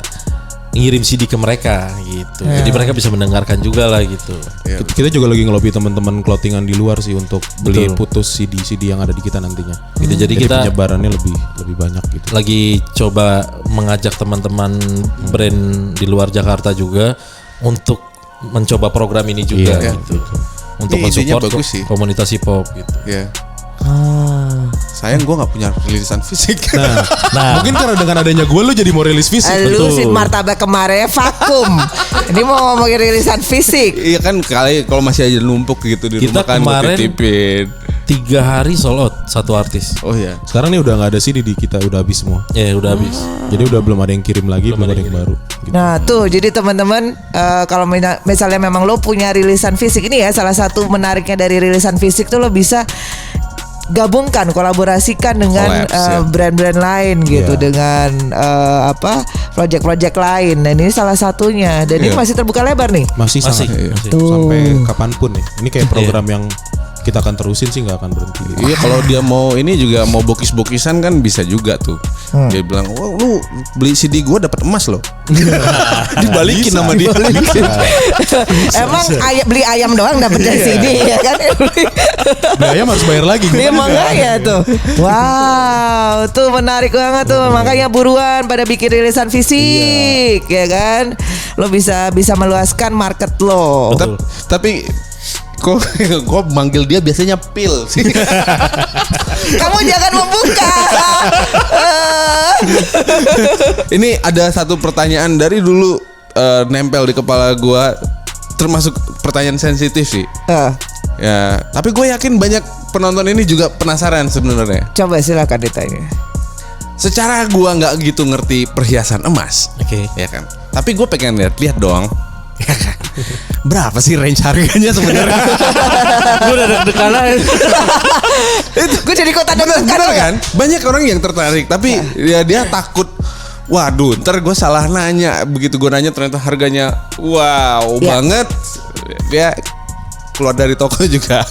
ngirim CD ke mereka gitu. Jadi mereka bisa mendengarkan juga lah gitu. Kita juga lagi ngelobi teman-teman clothingan di luar sih untuk beli putus CD yang ada di kita nantinya. Gitu. Jadi kita penyebarannya lebih banyak gitu. Lagi coba mengajak teman-teman brand di luar Jakarta juga untuk mencoba program ini juga gitu. Untuk Ini idenya mensupport bagus sih. komunitas hip hop gitu. Iya. Sayang gue nggak punya rilisan fisik. Nah, mungkin karena dengan adanya gue lu jadi mau rilis fisik. Lu sih martabak kemarin vakum. Ini mau ngomongin rilisan fisik. Iya kan kalau masih aja numpuk gitu di Kita rumah kan kemarin gue titipin. 3 hari sold out satu artis. Oh iya. Sekarang nih udah nggak ada CD di kita, udah habis semua. Ya udah habis. Jadi udah belum ada yang kirim lagi, belum ada yang baru. Gitu. Nah tuh jadi teman-teman kalau misalnya memang lo punya rilisan fisik ini ya, salah satu menariknya dari rilisan fisik tuh lo bisa gabungkan, kolaborasikan dengan brand-brand lain gitu, dengan project-project lain. Dan ini salah satunya. Dan ini masih terbuka lebar nih. Masih. Sampai kapanpun nih. Ini kayak program yang kita akan terusin sih, nggak akan berhenti. Iya, kalau dia mau ini juga mau bokis-bokisan kan bisa juga tuh. Dia bilang, "Wah, lu beli CD gua dapat emas loh." Dibalikin sama dia. Emang beli ayam doang dapat dari sini ya kan? Beli ayam harus bayar lagi. Emang ya tuh. Wow, tuh menarik banget tuh. Makanya buruan pada bikin rilisan fisik, ya kan? Lo bisa meluaskan market lo. Tapi kok gue manggil dia biasanya pil sih. Kamu jangan membuka. Ini ada satu pertanyaan dari dulu nempel di kepala gue, termasuk pertanyaan sensitif sih. Ya, tapi gue yakin banyak penonton ini juga penasaran sebenarnya. Coba silakan ditanya. Secara gue nggak gitu ngerti perhiasan emas, ya kan. Tapi gue pengen lihat dong. Berapa sih range harganya sebenarnya? Gue udah deg-degan aja. Gue jadi kota deg-degan kan? Banyak orang yang tertarik, tapi dia takut. Waduh, ntar gue salah nanya. Begitu gue nanya ternyata harganya banget. Dia keluar dari toko juga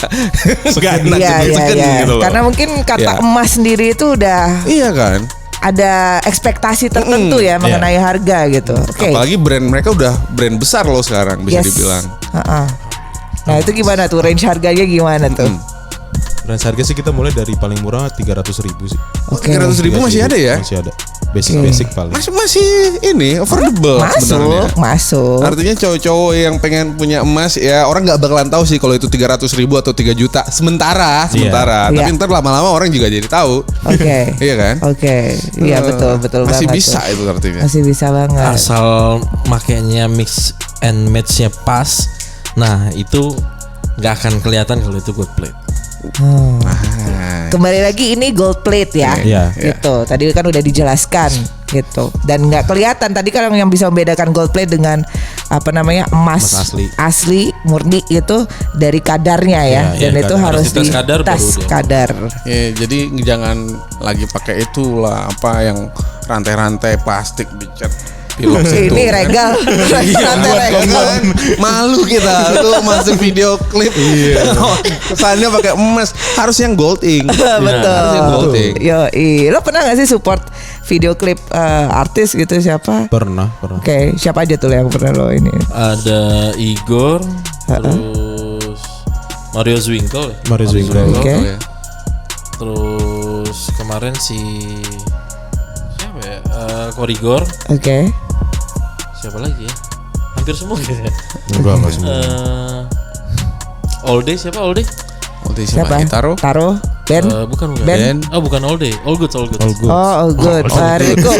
gak enak gitu loh. Karena mungkin kata emas sendiri itu udah kan ada ekspektasi tertentu ya mengenai harga gitu. Apalagi brand mereka udah brand besar loh sekarang bisa dibilang. Nah itu gimana tuh, range harganya gimana tuh? Range harga sih kita mulai dari paling murah 300.000 sih. Oke. 300.000 masih ada ya? Masih ada. Basic paling. Masih ini affordable sebenarnya. Masuk. Artinya cowok-cowok yang pengen punya emas ya orang nggak bakalan tahu sih kalau itu 300.000 atau 3 juta sementara. Tapi Iya. ntar lama-lama orang juga jadi tahu. Oke. Iya kan? Oke. Iya betul Masih banget bisa tuh. itu artinya. Masih bisa banget. Asal makainya mix and match-nya pas. Nah, itu nggak akan kelihatan kalau itu gold plate. Kembali lagi ini gold plate ya. Iya. Gitu. Tadi kan udah dijelaskan gitu. Dan nggak kelihatan tadi kan yang bisa membedakan gold plate dengan apa namanya emas asli murni itu dari kadarnya ya. Dan itu harus dites kadar dites baru dia. kadar. Ya, jadi jangan lagi pakai itulah apa yang rantai-rantai plastik dicat pilok situ. Ini regal. Rantai regal. Malu kita lu masuk video klip kesannya pakai emas harus yang gold ink. Betul. Harus yang gold ink. Lo pernah gak sih support video klip artis gitu siapa? Pernah. Oke, siapa aja tuh yang pernah lo ini? Ada Igor, terus Mario Zwinkel. Oke. Terus kemarin si siapa ya? Korigor. Oke. Siapa lagi ya? Hampir semua kayaknya. Enggak semua. All Day siapa All Day? Siapa? Taro. Ben. Bukan. Ben. Oh bukan All Day. All Good. Oh, all good. Riko.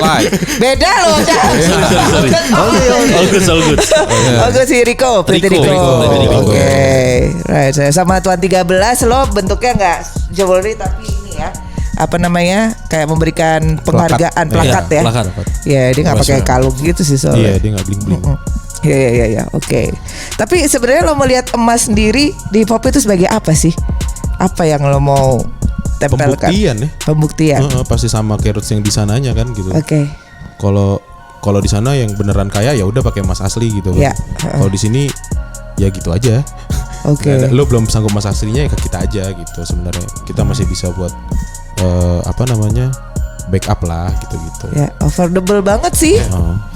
Beda loh. Sorry. All Good. All good si Riko. Pretty Riko. Oke. Right. Sama Tuan 13 lo bentuknya nggak jewelry tapi ini ya. Apa namanya? Kayak memberikan penghargaan plakat ya. Plakat. Ya, dia nggak pakai kalung gitu sih soalnya. Iya, dia nggak bling-bling. Iya. Oke. Tapi sebenarnya lo melihat emas sendiri di hip hop itu sebagai apa sih? Apa yang lo mau tempelkan? Pembuktian. Pasti sama kayak roots yang di sananya kan gitu. Oke. Kalau di sana yang beneran kaya ya udah pakai emas asli gitu. Ya. Kalau di sini ya gitu aja. Oke. Lo belum sanggup emas aslinya ya ke kita aja gitu sebenarnya. Kita masih bisa buat backup lah gitu-gitu. Ya, affordable banget sih.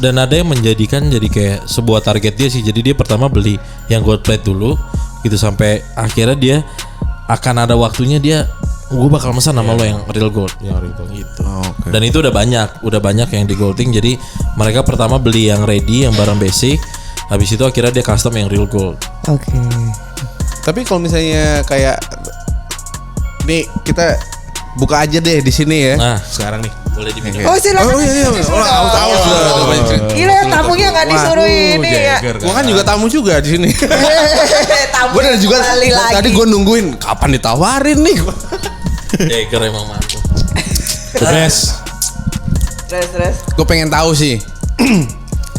Dan ada yang menjadikan jadi kayak sebuah target dia sih. Jadi dia pertama beli yang gold plate dulu gitu sampai akhirnya dia akan ada waktunya dia gue bakal pesan sama lo yang real gold. Yang real gold gitu. Dan itu udah banyak yang di golding. Jadi mereka pertama beli yang ready, yang barang basic. Habis itu akhirnya dia custom yang real gold. Oke. Tapi kalau misalnya kayak nih kita buka aja deh di sini ya. Nah, sekarang nih boleh diminum. Oh silakan. Gila tamunya nggak disuruh ini ya. Gua kan juga tamu juga di sini. Tamu Gue juga lagi. tadi gue nungguin kapan ditawarin nih. Jagger emang mantap. The best. Terus. Gue pengen tahu sih.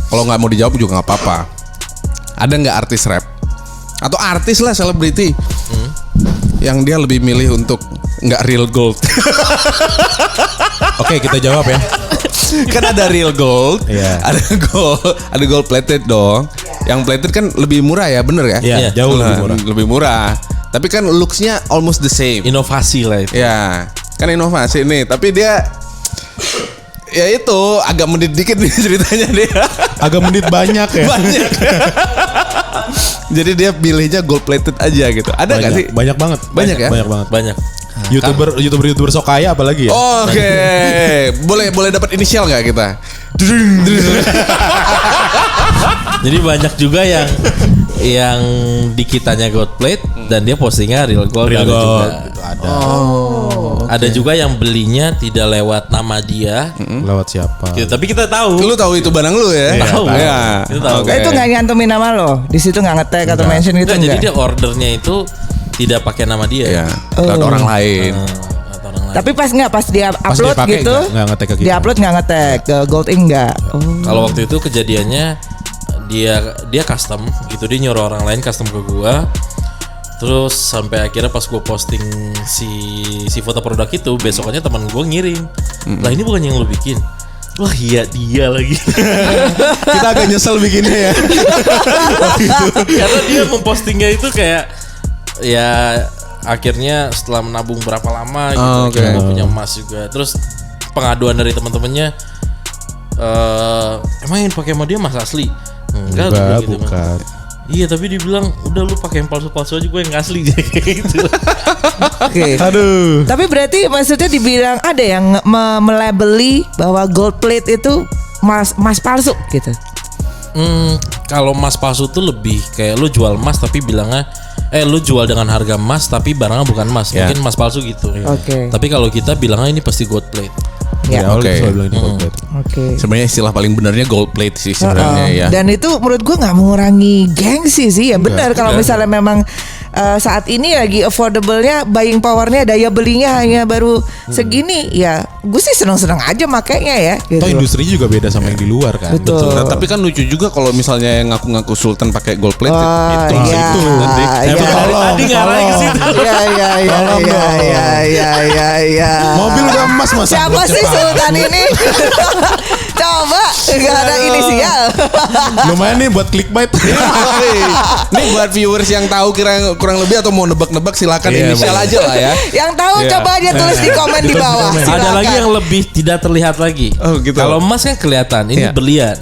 Kalau nggak mau dijawab juga nggak apa-apa. Ada nggak artis rap atau artis lah selebriti yang dia lebih milih untuk nggak real gold? Oke, kita jawab ya. Kan ada real gold, Iya. ada gold plated dong. Yang plated kan lebih murah ya, bener ya? Iya, jauh Lebih murah. Tapi kan looks-nya almost the same. Inovasi lah itu. Ya, kan inovasi nih. Tapi dia ya itu agak menit dikit nih ceritanya dia. Agak menit banyak ya. Banyak. Jadi dia pilihnya gold plated aja gitu. Ada nggak sih? Banyak banget. Banyak ya? Banyak banget. Banyak. YouTuber sok kaya apalagi ya? Oke. Boleh dapat inisial nggak kita? Jadi banyak juga yang di kitanya gold plate dan dia postingnya real gold. Real ada gold, juga. gitu, ada. Ada juga yang belinya tidak lewat nama dia. Lewat siapa? Gitu, tapi kita tahu. Lu tahu itu barang lu ya? Tahu. Ya. Itu tahu. Oke. Itu nggak nyantumin nama lo. Di situ nggak ngetek atau mention itu Enggak, jadi enggak. dia ordernya itu tidak pakai nama dia. Ya, lewat orang lain. Atau orang lain. Tapi pas dia upload dia pakai gitu, nggak ngetek ke kita. dia upload nggak ngetek ke Gold Ink nggak? Kalau waktu itu kejadiannya dia custom gitu, dia nyuruh orang lain custom ke gua. Terus sampai akhirnya pas gua posting si foto produk itu, besokannya teman gua ngirim. Lah ini bukan yang lu bikin. Wah iya dia lagi. Kita agak nyesel bikinnya ya. Karena dia mempostingnya itu kayak ya akhirnya setelah menabung berapa lama gitu, akhirnya gua punya emas juga. Terus pengaduan dari teman-temannya, emang yang pakai sama dia emas asli? Enggak, gua bilang gitu, bukan. Iya tapi dibilang udah lu pakai yang palsu-palsu aja, gue yang asli gitu. Oke. Aduh. Tapi berarti maksudnya dibilang ada yang melabeli bahwa gold plate itu mas palsu gitu. Kalau emas palsu tuh lebih kayak lu jual emas tapi bilangnya lu jual dengan harga emas tapi barangnya bukan emas. Mungkin emas palsu gitu. Oke. Tapi kalau kita bilangnya ini pasti gold plate. Ya. Oke. Oke. Sebenarnya istilah paling benarnya gold plate sih sebenarnya ya. Dan itu menurut gue nggak mengurangi gengsi sih ya. Benar kalau misalnya memang saat ini lagi affordable-nya, buying power-nya, daya belinya hanya baru segini, ya gue sih senang-senang aja makainya ya. Gitu. Toh industrinya juga beda sama yang di luar kan. Betul. Nah, tapi kan lucu juga kalau misalnya yang ngaku-ngaku Sultan pakai gold plate itu iya. nanti. Tadi ngarahin ke situ. Ya. Mobil udah emas mas. Siapa sih Sultan ini? Coba nggak ada inisial. Lumayan nih buat clickbait. Nih buat viewers yang tahu kurang lebih atau mau nebak-nebak silakan inisial aja lah ya. Yang tahu coba aja tulis di komen di bawah. Ada Silakan. lagi yang lebih tidak terlihat lagi. Oh, gitu. Kalau emas kan kelihatan, ini Iya. berlian.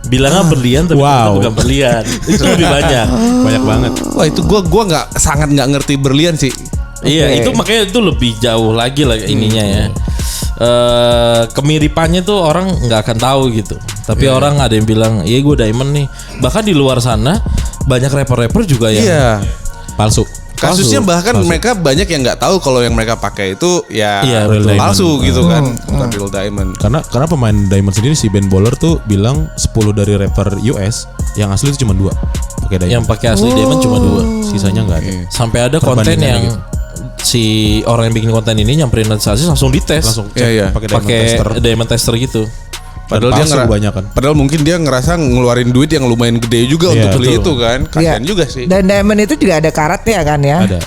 Bilangnya berlian tapi ternyata bukan berlian. Itu lebih banyak. Banyak banget. Wah itu gua sangat nggak ngerti berlian sih. Iya, Oke. itu makanya itu lebih jauh lagi lah ininya ya. Kemiripannya tuh orang nggak akan tahu gitu. Tapi orang ada yang bilang, iya gue diamond nih. Bahkan di luar sana banyak rapper-rapper juga yang Iya. Palsu. Kasusnya bahkan mereka banyak yang nggak tahu kalau yang mereka pakai itu Iya, real palsu diamond. gitu kan, bukan real diamond. Karena pemain Diamond sendiri si Ben Baller tuh bilang 10 dari rapper US yang asli itu cuma 2 pakai Diamond. yang pakai asli diamond cuma 2. Sisanya nggak ada. Sampai ada konten Perbandingannya yang gitu. si orang yang bikin konten ini nyamperin Sasis langsung dites. Langsung Iya, cek pakai Diamond pakai tester. diamond tester gitu. Padahal palsu kebanyakan. Padahal mungkin dia ngerasa ngeluarin duit yang lumayan gede juga Iya, untuk beli betul. itu kan. Kasian juga sih. Dan diamond itu juga ada karatnya kan ya. Ada.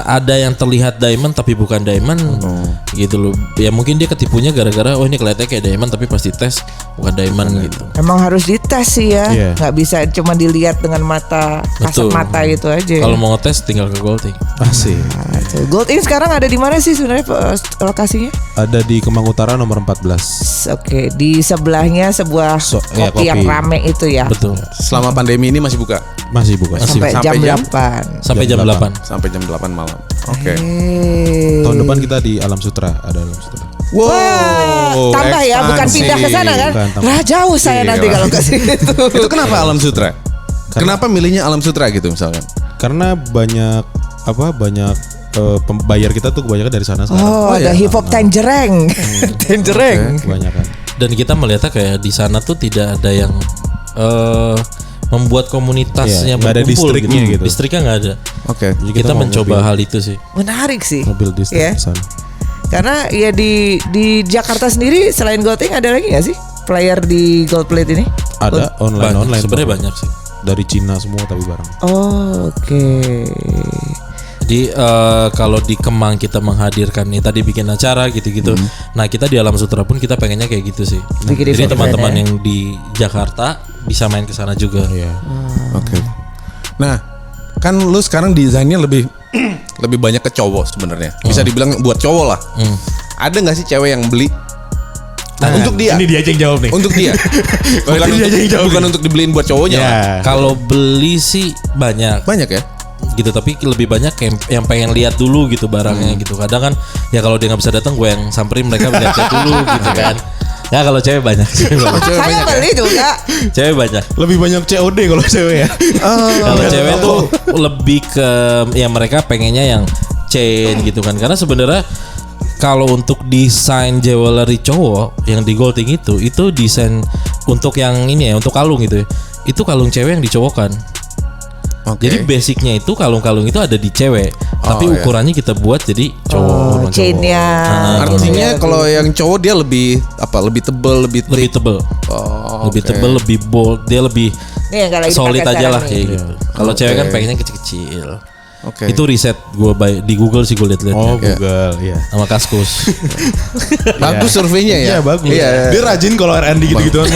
Ada yang terlihat diamond tapi bukan diamond gitu loh. Ya mungkin dia ketipunya gara-gara ini kelihatannya kayak diamond tapi pas dites bukan diamond gitu. Emang harus dites sih ya. Iya. Nggak bisa cuma dilihat dengan mata kasat Betul. mata gitu aja. Kalau mau ngetes tinggal ke Golding. Asik. Gold Inn sekarang ada di mana sih sebenarnya lokasinya? Ada di Kemang Utara nomor 14. Oke, di sebelahnya sebuah Ya, kopi yang kopi. rame itu ya. Betul. Selama pandemi ini masih buka Masih buka. Sampai jam Sampai jam? 8. Sampai jam 8. sampai jam 8 malam. Oke. Tahun depan kita di Alam Sutra, ada Alam Sutra. Wah, tambah ya, bukan ekspansi. pindah ke sana kan? Bukan, tambah. Lah jauh saya Iya. nanti kalau ke situ. Itu kenapa Alam Sutra? Kenapa milihnya Alam Sutra gitu misalkan? Karena banyak pembayar kita tuh kebanyakan dari sana sekarang. Oh, ada hip hop Tangerang. Tangerang. Kebanyakan. Dan kita melihatnya kayak di sana tuh tidak ada yang membuat komunitasnya Iya, nggak ada berkumpul distriknya gitu. Distriknya nggak ada. Oke. Jadi Kita mau mencoba mobil- hal itu sih. Menarik sih. mobil distrik Ya. di sana. Karena ya di Jakarta sendiri selain Golding ada lagi nggak sih player di Gold Plate ini? Ada online Sebenarnya banyak sih. dari Cina semua tapi barang. Oh, oke. Jadi kalau di Kemang kita menghadirkan nih tadi bikin acara gitu-gitu. Nah kita di Alam Sutra pun kita pengennya kayak gitu sih. Bikin Jadi event teman-teman ya. yang di Jakarta bisa main ke sana juga. Iya. Oke. Nah, kan lu sekarang desainnya lebih lebih banyak ke cowok sebenarnya. Bisa dibilang buat cowok lah. Ada nggak sih cewek yang beli? Untuk dia. Ini dia aja yang jawab nih. Untuk dia. bukan untuk dibeliin buat cowoknya. Ya. lah. Kalau beli sih banyak Banyak ya? gitu, tapi lebih banyak yang pengen lihat dulu gitu barangnya gitu. Kadang kan ya kalau dia nggak bisa datang gue yang samperin mereka lihat dulu gitu kan. Ya kalau cewek banyak. Cewek Saya banyak ya? beli juga. Cewek banyak. Lebih banyak COD kalau cewek ya. Kalau cewek tuh lebih ke ya mereka pengennya yang chain gitu kan. Karena sebenarnya kalau untuk desain jewelry cowok yang di Golding itu desain untuk yang ini ya, untuk kalung gitu ya. Itu kalung cewek yang dicowokkan. Oke. Jadi basicnya itu kalung-kalung itu ada di cewek, tapi iya. ukurannya kita buat jadi cowok. Oh, chainnya. Artinya kalau yang cowok dia lebih apa? Lebih tebel, lebih lebih thick. tebel, Oh, lebih oke. tebel, lebih bold, dia lebih Nih yang lagi solid dipakai aja lah sekarang kayak nih. gitu. Kalau cewek kan Oke. pengennya kecil-kecil. Oke. Itu riset gue di Google sih gue liat-liat Oh, Google, iya. sama Kaskus. Bagus surveinya ya. Iya, bagus. Iya. Dia rajin kalau R&D gitu-gituan.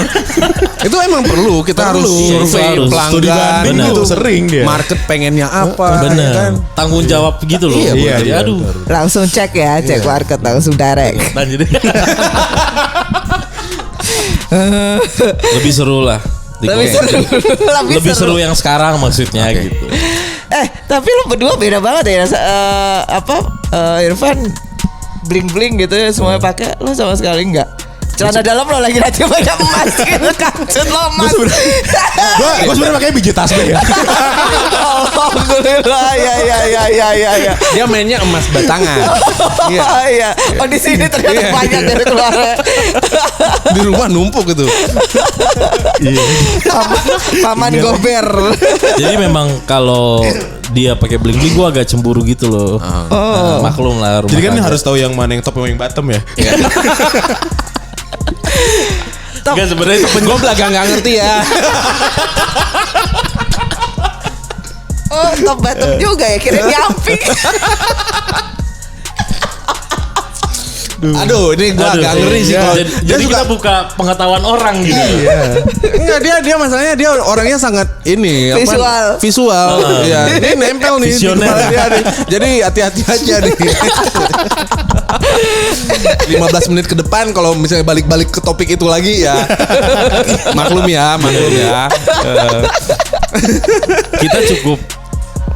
Itu emang perlu kita harus survei harus. Studi pelanggan banding Benar. tuh sering dia. market pengennya apa Bener, ya kan? tanggung jawab gitu loh. Iya, Jadi iya, aduh, Langsung cek ya, cek market langsung direct. jadi lebih seru lah. Lebih seru yang sekarang maksudnya gitu. Tapi lo berdua beda banget ya. Irfan bling gitu ya semuanya pakai, lo sama sekali enggak. Celana dalam lo lagi nanti banyak emas gitu, kancut lo emas. Gue sebenarnya pakai biji tasbih ya. Alhamdulillah, ya. Dia mainnya emas batangan. Iya. Oh di sini ternyata banyak dari keluarnya. Di rumah numpuk gitu. Paman gober. Jadi memang kalau dia pakai bling bling gue agak cemburu gitu loh. Maklum lah. Jadi kan harus tahu yang mana yang top yang bottom ya. Enggak sebenarnya Gue belakang nggak ngerti ya. Oh top bottom juga ya, kira nyampi. Aduh, ini gue agak ngeri sih. Jadi kita buka pengetahuan orang gitu. Enggak, dia masalahnya dia orangnya sangat ini visual. Ya, ini nempel nih. Visioner. Jadi hati-hati aja nih. 15 menit ke depan kalau misalnya balik-balik ke topik itu lagi ya. Maklum ya. Kita cukup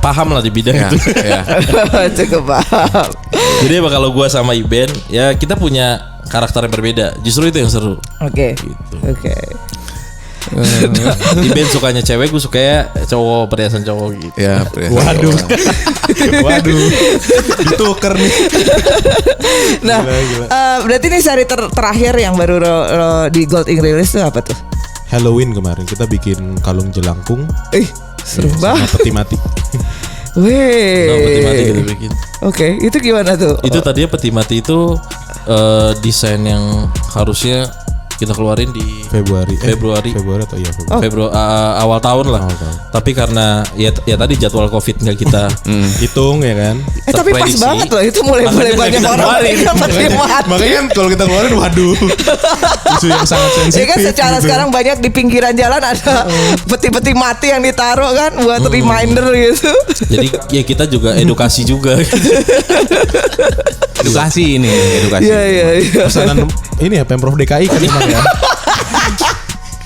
paham lah di bidang itu. Cukup paham. Jadi kalau gue sama Iben ya kita punya karakter yang berbeda. Justru itu yang seru. Oke. Iben sukanya cewek, gue sukanya cowok, perhiasan cowok gitu. Ya, Waduh. Ditukar nih. Nah, berarti ini seri terakhir yang baru lo di Gold Ink rilis tuh apa tuh? Halloween kemarin kita bikin kalung jelangkung. Seru Sama banget. peti mati. Peti mati kita bikin. Oke, itu gimana tuh? Itu tadinya peti mati itu desain yang harusnya kita keluarin di Februari atau iya Februari. awal tahun lah. Tapi karena ya tadi jadwal Covid nggak kita hitung ya kan. Tapi pas banget loh, itu mulai banyak orang yang peti mati. Makanya kan kalau kita keluarin waduh. Isu yang sangat sensitif. Ya kan secara gitu. sekarang banyak di pinggiran jalan ada peti-peti mati yang ditaruh kan buat reminder gitu. Jadi ya kita juga edukasi juga. Edukasi. Iya. Pesanan ini ya Pemprov DKI kan emang ya.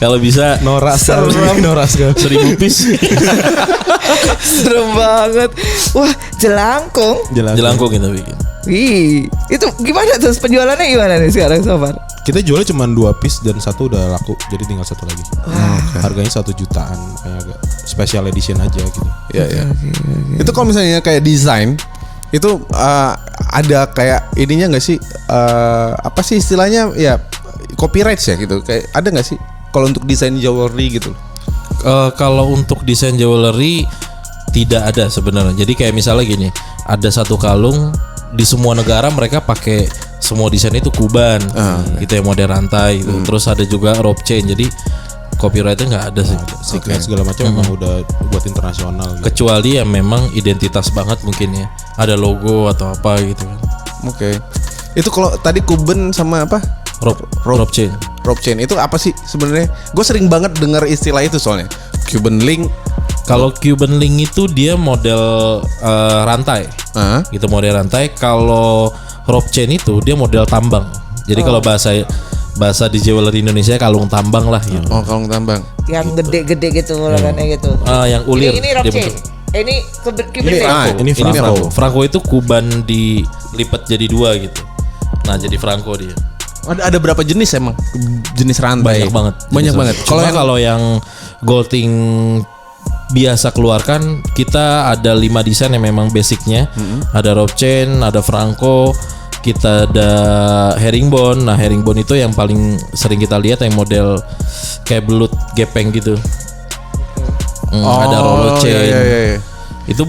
Kalau bisa Noras 1.000 piece. Serem banget. Wah, Jelangkung kita bikin. Wih, itu gimana tuh penjualannya gimana nih sekarang so far? Kita jualnya cuma 2 piece dan satu udah laku, jadi tinggal satu lagi. Harganya 1 jutaan, kayak agak special edition aja gitu. Iya. Itu kalau misalnya kayak desain itu ada kayak ininya nggak sih? Apa sih istilahnya ya copyright ya gitu? Kayak ada nggak sih kalau untuk desain jewelry gitu? Kalau untuk desain jewelry tidak ada sebenarnya. Jadi kayak misalnya gini, ada satu kalung di semua negara mereka pakai semua desain itu kuban, gitu ya, model rantai gitu. Terus ada juga rope chain. Jadi copyrightnya nggak ada sih. Secret segala macam memang udah buat internasional. Gitu. Kecuali ya memang identitas banget mungkin ya. Ada logo atau apa gitu kan. Oke. Itu kalau tadi kuben sama apa? Rope chain. Rope chain itu apa sih sebenarnya? Gue sering banget dengar istilah itu soalnya. Cuban link. Kalau Cuban link itu dia model rantai. Gitu model rantai. Kalau rope chain itu dia model tambang. Jadi kalau bahasa di jewelry Indonesia kalung tambang lah gitu. Oh, kalung tambang. Yang gede-gede gitu kan gitu. Yang ulir. Ini rope chain. Ini Cuban link. Ini Franco. Franco itu kuban dilipat jadi 2 gitu. Nah, jadi Franco dia. Ada berapa jenis emang? Jenis rantai? Banyak banget. Kalau yang Golding biasa keluarkan, kita ada 5 desain yang memang basicnya. Ada rope chain, ada Franco, kita ada herringbone. Nah, herringbone itu yang paling sering kita lihat yang model kayak belut gepeng gitu. Ada roller chain. Iya. Itu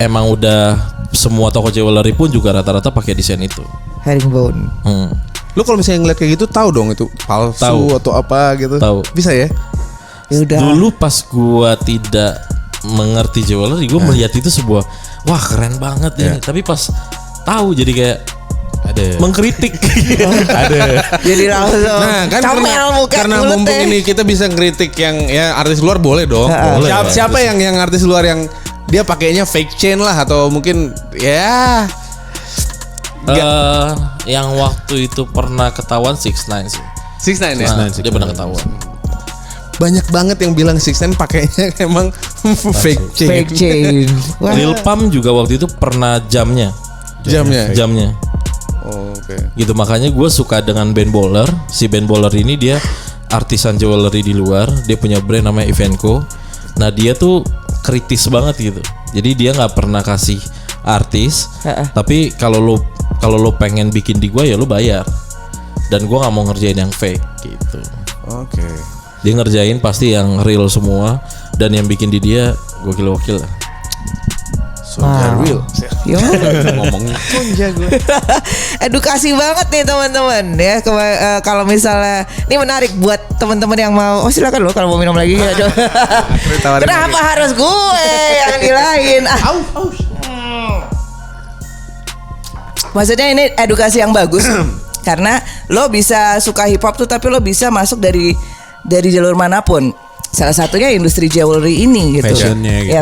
emang udah semua toko jewelry pun juga rata-rata pakai desain itu. Herringbone. Lu kalau misalnya ngeliat kayak gitu tahu dong itu palsu atau apa gitu. Tahu. Bisa ya? Yaudah. Dulu pas gua tidak mengerti jewelry, gua melihat itu sebuah wah keren banget ini. Tapi pas tahu jadi kayak ada mengkritik. Ada. Jadi langsung. Nah, kan karena mumpung ini kita bisa ngeritik yang ya artis luar boleh dong. Boleh. Siapa yang artis luar yang dia pakainya fake chain lah atau mungkin ya yang waktu itu pernah ketahuan 6ix9ine sih. 6ix9ine ya. Dia pernah ketahuan. banyak banget yang bilang 6ix9ine pakainya emang fake chain. Lil Pump juga waktu itu pernah jamnya. Oke. Gitu, makanya gue suka dengan Ben Baller. Si Ben Baller ini dia artisan jewelry di luar. Dia punya brand namanya Ivanco. Nah dia tuh kritis banget gitu. Jadi dia nggak pernah kasih artis. Tapi kalau lo pengen bikin di gue ya lo bayar. Dan gue nggak mau ngerjain yang fake gitu. Oke. Dia ngerjain pasti yang real semua. Dan yang bikin di dia gokil-gokil lah. Real. Ngomongnya edukasi banget nih teman-teman ya. Kalau misalnya ini menarik buat teman-teman yang mau, silakan lo kalau mau minum lagi ya. Kenapa harus gue yang dilain? Maksudnya ini edukasi yang bagus karena lo bisa suka hip hop tuh tapi lo bisa masuk dari jalur manapun. Salah satunya industri jewelry ini gitu.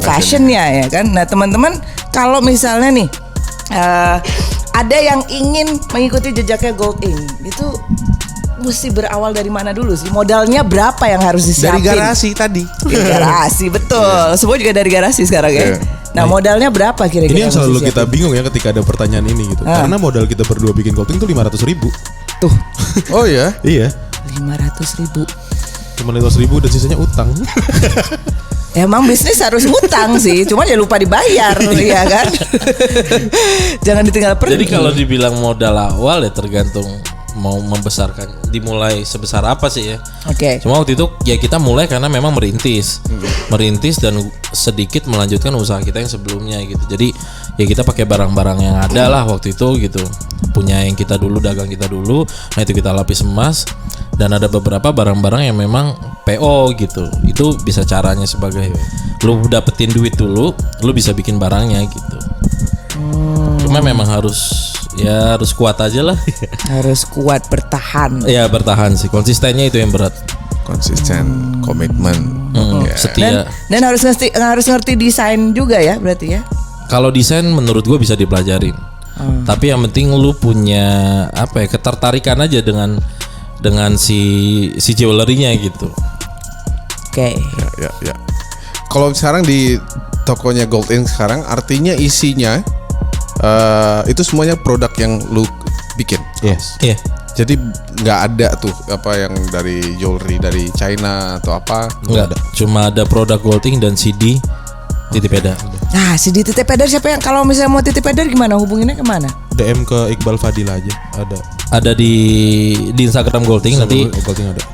Fashionnya ya kan. Nah teman-teman kalau misalnya nih ada yang ingin mengikuti jejaknya Gold Ink itu mesti berawal dari mana dulu sih? Modalnya berapa yang harus disiapin? Dari garasi tadi. Garasi betul. Semua juga dari garasi sekarang ya. Nah modalnya berapa kira-kira? Ini yang selalu kita bingung ya ketika ada pertanyaan ini gitu. Karena modal kita berdua bikin Gold Ink tuh 500.000. Tuh. Oh ya? Iya. 500.000. Cuma 500.000 dan sisanya utang. Emang bisnis harus utang sih, cuma ya lupa dibayar, ya kan? Jangan ditinggal pergi. Jadi kalau dibilang modal awal ya tergantung mau membesarkan, dimulai sebesar apa sih ya? Oke. Cuma waktu itu ya kita mulai karena memang merintis dan sedikit melanjutkan usaha kita yang sebelumnya gitu. Jadi ya kita pakai barang-barang yang ada lah waktu itu gitu. Punya yang kita dulu, dagang kita dulu. Nah itu kita lapis emas. Dan ada beberapa barang-barang yang memang PO gitu. Itu bisa caranya sebagai lu dapetin duit dulu, lu bisa bikin barangnya gitu. Cuma memang harus kuat aja lah. Harus kuat, bertahan. Ya bertahan sih, konsistennya itu yang berat. Konsisten, komitmen, setia. Dan harus ngerti desain juga ya berarti ya. Kalau desain menurut gue bisa dipelajarin. Tapi yang penting lu punya ketertarikan aja dengan si jewelry-nya gitu. Oke. Ya. Kalau sekarang di tokonya Gold Ink sekarang artinya isinya itu semuanya produk yang lu bikin. Yes. Iya. Jadi nggak ada tuh yang dari jewelry dari China atau apa? Nggak ada. Cuma ada produk Gold Ink dan CD Titip Eder. Nah, si Titip Eder siapa yang kalau misalnya mau Titip Eder gimana? Hubunginnya kemana? DM ke Iqbal Fadil aja. Ada di Instagram Gold Ink nanti.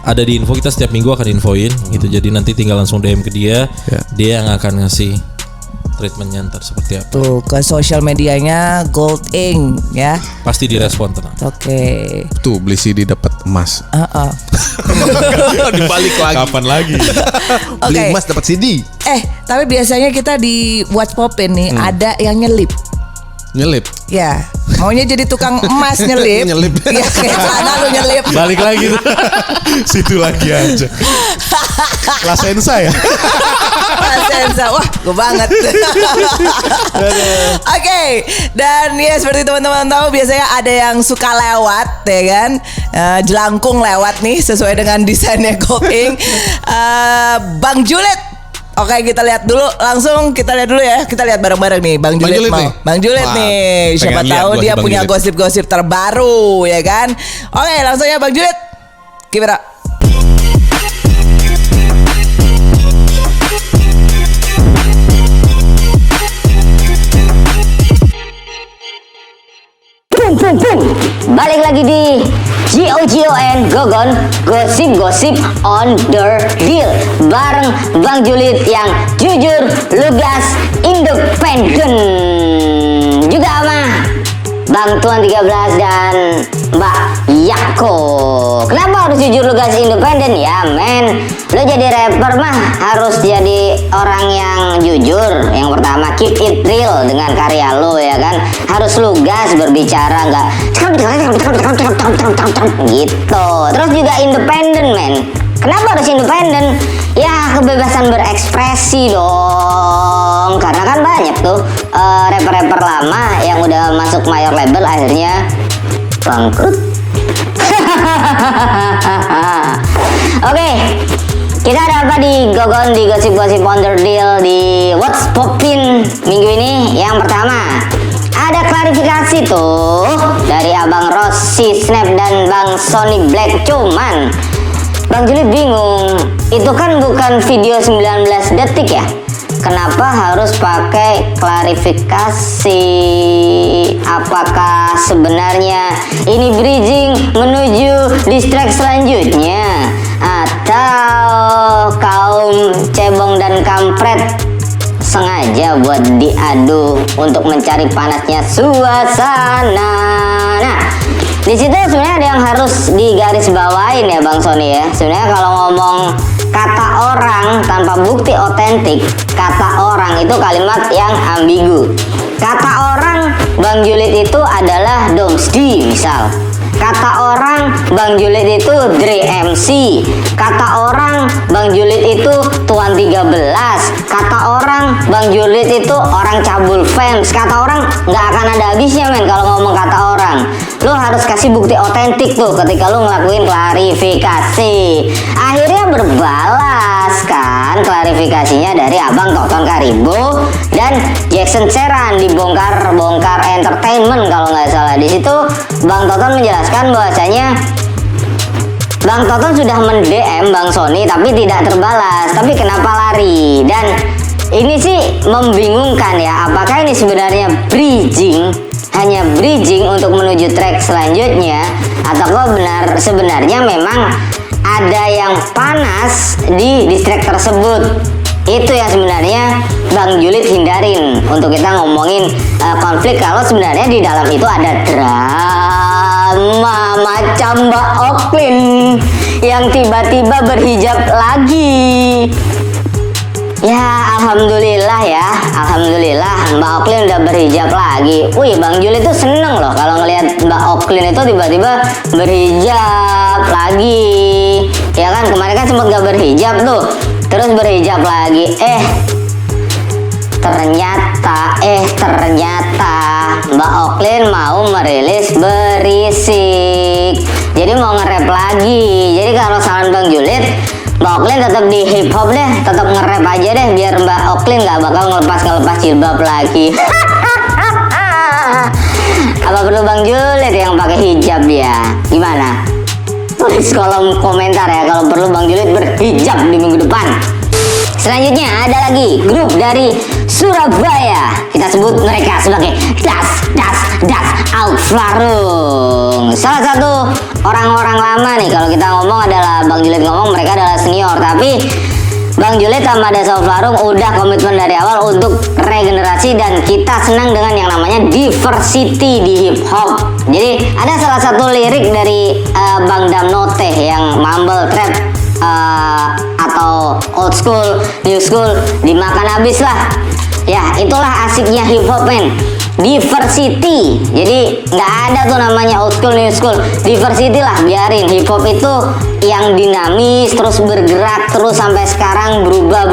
Ada di info, kita setiap minggu akan infoin gitu. Jadi nanti tinggal langsung DM ke dia. Dia yang akan ngasih treatmentnya ntar seperti apa. Tuh ke sosial medianya Gold Ink ya. Pasti direspon tenang. Oke. Tuh beli CD dapat emas. Dibalik lagi. Kapan lagi? Beli emas dapat CD. Tapi biasanya kita di Watch Popin nih ada yang nyelip. Ya, maunya jadi tukang emas nyelip. Ya kayak sana lu nyelip. Balik lagi tuh. Situ lagi aja. Lasensa ya. Lasensa, wah gue banget. Oke, dan ya seperti teman-teman tahu biasanya ada yang suka lewat, ya kan? Jelangkung lewat nih sesuai dengan desainnya Gold Ink. Bang Julid. Oke, kita lihat dulu ya. Kita lihat bareng-bareng nih Bang Julid mau. Bang Julid nih, siapa tahu dia punya gosip-gosip terbaru ya kan. Oke, langsung ya Bang Julid. Gimana? Balik lagi di GOGON Gosip on the Deal bareng Bang Julid yang jujur, lugas, independen. Juga sama Bang Tuan 13 dan Mbak Yako. Kenapa harus jujur, lugas, independen? Ya men, lo jadi rapper mah harus jadi orang yang jujur. Yang pertama, keep it real dengan karya lo ya kan. Harus lugas berbicara, nggak gitu. Terus juga independen men. Kenapa harus independen? Ya kebebasan berekspresi dong. Karena kan banyak tuh rapper-rapper lama yang udah masuk mayor label akhirnya bangkrut. Oke, kita ada lagi Gogon di gosip-gosip Onderdil di What's Poppin minggu ini. Yang pertama, ada klarifikasi tuh dari Abang Rossi Snap dan Bang Sony Black. Cuman Bang Julid bingung, itu kan bukan video 19 detik ya? Kenapa harus pakai klarifikasi? Apakah sebenarnya ini bridging menuju diss track selanjutnya? Atau kaum cebong dan kampret sengaja buat diadu untuk mencari panasnya suasana? Nah, di situ sebenarnya ada yang harus digarisbawain ya Bang Sony ya. Sebenarnya kalau ngomong kata orang tanpa bukti otentik, kata orang itu kalimat yang ambigu. Kata orang Bang Julid itu adalah Domsdi misal. Kata orang Bang Julid itu Dre MC. Kata orang Bang Julid itu Tuan 13. Kata orang Bang Julid itu orang cabul fans. Kata orang nggak akan ada habisnya men kalau ngomong kata orang. Lu harus kasih bukti otentik tuh ketika lu ngelakuin klarifikasi. Akhirnya berbalas kan klarifikasinya dari Abang Toton Karibo dan Jackson Seran di Bongkar Entertainment kalau nggak salah. Di situ Bang Toton menjelaskan bahwasanya Bang Toton sudah men-DM Bang Sony tapi tidak terbalas. Tapi kenapa lari? Dan ini sih membingungkan ya. Apakah ini sebenarnya bridging? Hanya bridging untuk menuju track selanjutnya, ataukah sebenarnya memang ada yang panas di track tersebut? Itu yang sebenarnya Bang Julid hindarin untuk kita ngomongin konflik kalau sebenarnya di dalam itu ada drama macam Mbak Oklin yang tiba-tiba berhijab lagi. Ya alhamdulillah ya, alhamdulillah Mbak Oklin udah berhijab lagi. Wih Bang Julid tuh seneng loh kalau ngelihat Mbak Oklin itu tiba-tiba berhijab lagi. Ya kan kemarin kan sempat gak berhijab tuh, terus berhijab lagi. Ternyata Mbak Oklin mau merilis berisik. Jadi mau nge-rap lagi. Jadi kalau saran Bang Julid, Mbak Oklin tetap di hip hop deh, tetap nge-rap aja deh biar Mbak Oklin nggak bakal ngelepas jilbab lagi. Apa perlu Bang Julid yang pakai hijab ya? Gimana? Tulis kolom komentar ya kalau perlu Bang Julid berhijab di minggu depan. Selanjutnya ada lagi grup dari Surabaya. Kita sebut mereka sebagai Das Outflarung. Salah satu orang-orang lama nih kalau kita ngomong adalah Bang Julid ngomong mereka adalah senior, tapi Bang Julid sama Das Outflarung udah komitmen dari awal untuk regenerasi dan kita senang dengan yang namanya diversity di hip hop. Jadi ada salah satu lirik dari Bang Damnote yang mumble trap atau old school, new school dimakan habis lah. Ya itulah asiknya hip hop men, diversity. Jadi nggak ada tuh namanya old school, new school, diversity lah. Biarin hip hop itu yang dinamis terus bergerak terus sampai sekarang berubah.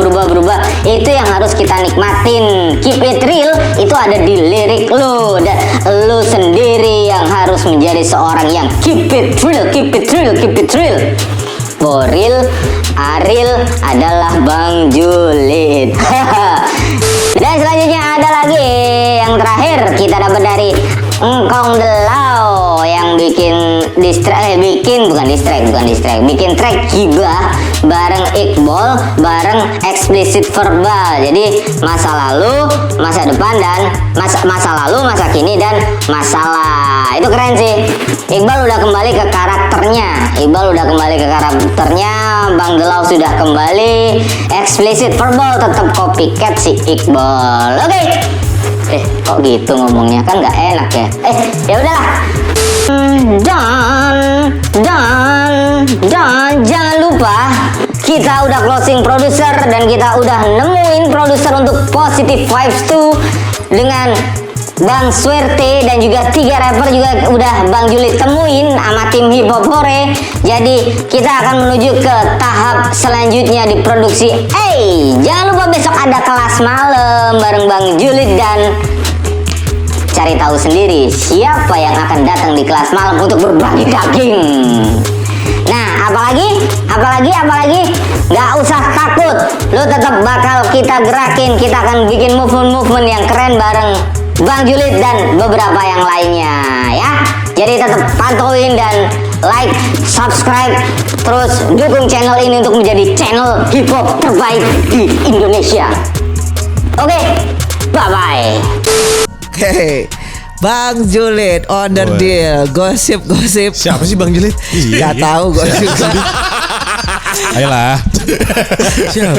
Itu yang harus kita nikmatin. Keep it real itu ada di lirik lu, dan lu sendiri yang harus menjadi seorang yang keep it real. Boril Aril adalah Bang Julid. Dan selanjutnya ada lagi yang terakhir kita dapat dari Engkong Delau yang bikin bikin track gibah bareng Iqbal bareng eksplisit verbal. Jadi masa lalu, masa depan dan masa lalu, masa kini dan masalah. Itu keren sih. Iqbal udah kembali ke karakternya. Bang Delau sudah kembali. Eksplisit verbal tetap copycat si Iqbal. Oke. Kok gitu ngomongnya, kan nggak enak ya. Ya udahlah. Dan jangan lupa kita udah closing produser dan kita udah nemuin produser untuk Positive Vibes 2 dengan Bang Swerte dan juga 3 rapper juga udah Bang Julid temuin sama tim Hip Hop Hore. Jadi kita akan menuju ke tahap selanjutnya di produksi. Jangan lupa besok ada kelas malam bareng Bang Julid dan cari tahu sendiri siapa yang akan datang di kelas malam untuk berbagi daging. Nah, apalagi Apalagi, nggak usah takut. Lu tetap bakal kita gerakin. Kita akan bikin movement yang keren bareng Bang Julid dan beberapa yang lainnya ya. Jadi tetap pantauin dan like, subscribe, terus dukung channel ini untuk menjadi channel hip hop terbaik di Indonesia. Oke, bye-bye. Oke. Bang Julid on the deal. Gosip. Siapa sih Bang Julid? Gak tahu gosip. Ayolah.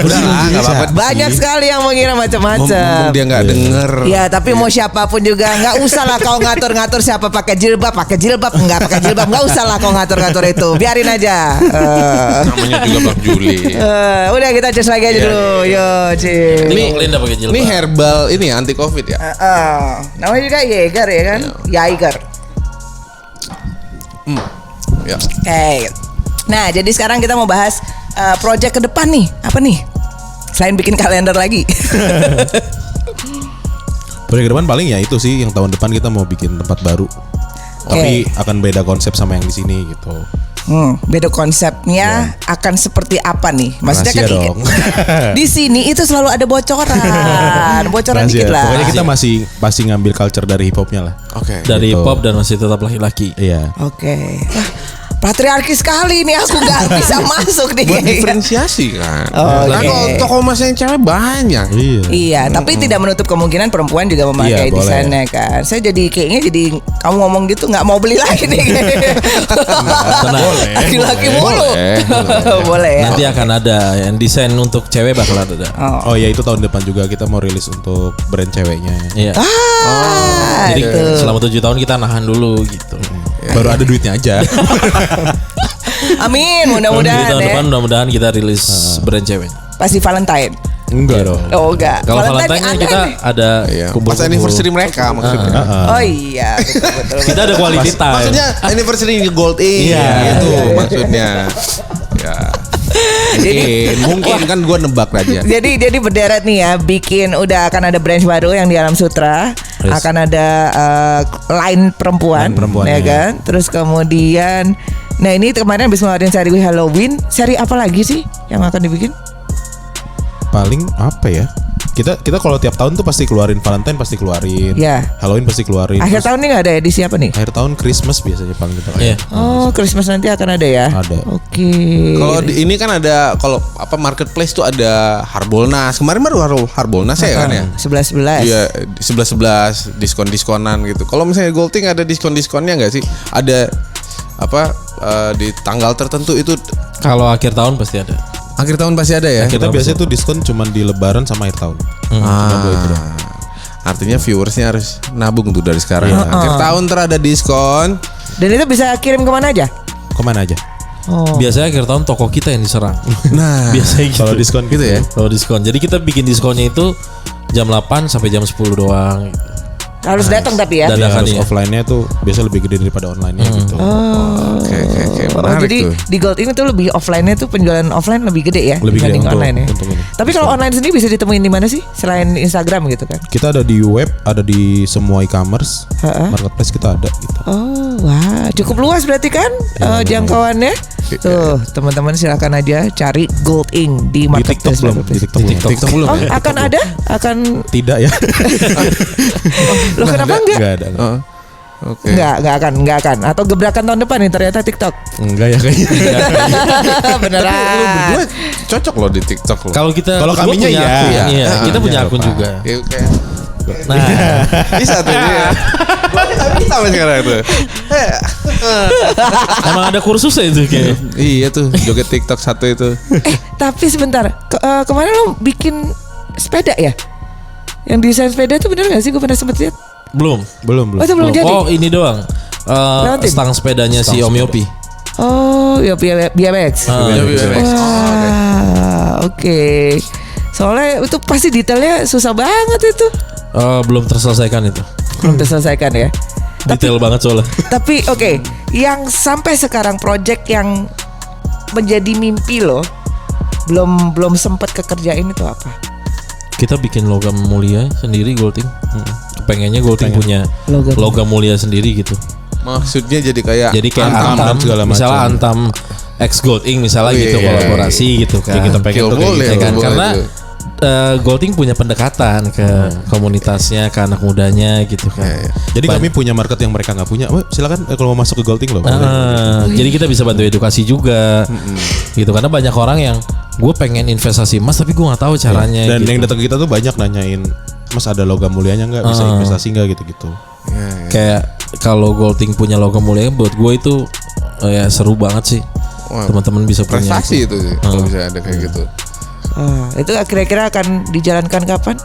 Udah lah, nggak apa-apa. Banyak sekali yang mengira macam-macam. Mumpung dia nggak denger. Ya tapi mau siapapun juga nggak usah lah kau ngatur-ngatur siapa pakai jilbab nggak pakai jilbab, nggak usah lah kau ngatur-ngatur itu, biarin aja. Namanya juga Bang Julid. Udah kita cus lagi aja dulu, yo cik. Ini herbal ini anti covid ya. Namanya juga Jaeger ya kan, Jaeger. Ya. Oke. Nah jadi sekarang kita mau bahas project ke depan nih, apa nih? Selain bikin kalender lagi. Project ke depan paling ya itu sih, yang tahun depan kita mau bikin tempat baru. Tapi akan beda konsep sama yang di sini gitu. Beda konsepnya akan seperti apa nih? Maksudnya Rahasia kan dong. di sini itu selalu ada bocoran Rahasia. dikit lah. Pokoknya kita masih ngambil culture dari hip hopnya lah. Oke. Dari Gitu. hip hop dan masih tetap laki-laki. Iya. Oke. Wah, patriarki sekali nih, aku nggak bisa masuk nih. Buat diferensiasi kan. Oh, Kan oke. kalau toko emas yang cewek banyak. Iya. Iya, tapi tidak menutup kemungkinan perempuan juga memakai Iya, boleh. desainnya kan. Saya jadi kayaknya kamu ngomong gitu nggak mau beli lagi nih. Laki-laki mulu. Boleh ya. Nanti akan ada yang desain untuk cewek bakal ada. Oh ya, itu tahun depan juga kita mau rilis untuk brand ceweknya. Iya. Jadi selama 7 tahun kita nahan dulu gitu. Baru ada duitnya aja. Amin, Jadi mudah-mudahan tahun ya. depan mudah-mudahan kita rilis brand cewek. Pasti Valentine. Enggak dong. Oh enggak. Kalau Valentine Valentine aneh kita nih. ada Pas anniversary mereka maksudnya. Oh iya, betul. Kita ada quality time. Maksudnya anniversary Gold Ink gitu maksudnya. Ya. Mungkin kan gue nebak aja. Jadi berderet nih ya, udah akan ada branch baru yang di Alam Sutra, Yes. akan ada line perempuan, Line perempuan, ya ya. kan? Terus kemudian, nah ini kemarin habis ngeluarin seri Halloween, seri apa lagi sih yang akan dibikin? Paling apa ya? Kita kalau tiap tahun tuh pasti keluarin Valentine, pasti keluarin. Ya. Halloween pasti keluarin. Akhir Terus tahun ini nggak ada edisi apa nih? akhir tahun Christmas biasanya paling kita Iya. Oh, Christmas nanti akan ada ya? Ada. Oke. Kalau ini kan ada marketplace tuh ada Harbolnas. Kemarin baru Harbolnas ya kan ya? 11. Iya, 11 diskon-diskonan gitu. Kalau misalnya Gold Ink ada diskon-diskonnya nggak sih? Ada di tanggal tertentu itu Kalau akhir tahun pasti ada. akhir tahun pasti ada ya? Kita biasanya tuh diskon cuman di Lebaran sama akhir tahun. Artinya viewersnya harus nabung tuh dari sekarang. Akhir tahun terada diskon. Dan itu bisa kirim kemana aja? Kemana aja? Oh. Biasanya akhir tahun toko kita yang diserang. Nah, Biasanya gitu. Kalau diskon gitu ya. Kalau diskon. Jadi kita bikin diskonnya itu jam 8 sampai jam 10 doang. Harus datang tapi ya. Dan- Ya, Dadakan harus iya. offline-nya tuh biasa lebih gede daripada online-nya gitu. Oke, menarik jadi tuh. di Gold ini tuh lebih offline-nya tuh penjualan offline lebih gede ya Lebih gede dibanding untuk- online ya. untuk ini. Tapi kalau online sendiri bisa ditemuin di mana sih selain Instagram gitu kan? Kita ada di web, ada di semua e-commerce, marketplace kita ada gitu. Oh, wah, cukup luas berarti kan jangkauannya. Tuh, teman-teman silakan aja cari Gold Ink di Di TikTok marketplace. belum? Di TikTok belum. TikTok belum Oh, ya? akan ada? Akan Tidak ya? loh kenapa enggak? Enggak ada. Oh, Oke. Enggak akan. Atau gebrakan tahun depan nih ternyata TikTok. Enggak ya kayaknya. Lu Beneran. berdua cocok loh di TikTok loh. Kalau kita Kalau berdua kaminya punya iya. akun, Iya. iya, kita punya Jangan akun lupa. juga. Oke. Nah, Bisa tuh dia. Nggak bisa sampai sekarang tuh. emang ada kursusnya itu kayaknya. Iya tuh joget TikTok satu itu. Tapi sebentar, kemarin lo bikin sepeda ya? Yang desain sepeda itu bener gak sih? Gue pernah sempet lihat. Belum. Belum. Oh itu belum jadi? Oh, ini doang. Lewatin? Stang sepedanya si Om Yopi. Oh, ya BMX. Wah, oke. Soalnya itu pasti detailnya susah banget itu. Belum terselesaikan itu. Belum terselesaikan ya. Detail banget soalnya. Tapi oke, yang sampai sekarang project yang menjadi mimpi lo belum sempat kekerjain itu apa? Kita bikin logam mulia sendiri Gold Ink. Pengennya Gold Ink punya logam mulia sendiri gitu. Maksudnya jadi kayak Jadi kayak Antam Antam, dan segala macam. misalnya Antam ex Gold Ink misalnya gitu kolaborasi gitu kan. Kita pengen tuh kayak gitu kan karena Gold Ink punya pendekatan ke komunitasnya, ke anak mudanya gitu kan. Jadi kami punya market yang mereka nggak punya. Silakan kalau mau masuk ke Gold Ink loh. Jadi kita bisa bantu edukasi juga, gitu karena banyak orang yang gue pengen investasi emas tapi gue nggak tahu caranya. Dan gitu. yang datang ke kita tuh banyak nanyain, Mas ada logam mulianya nggak? Bisa investasi nggak gitu-gitu. Kayak kalau Gold Ink punya logam mulia buat gue itu ya seru banget sih. Teman-teman bisa punya prestasi itu sih kalau bisa ada kayak gitu. Itu kira-kira akan dijalankan kapan?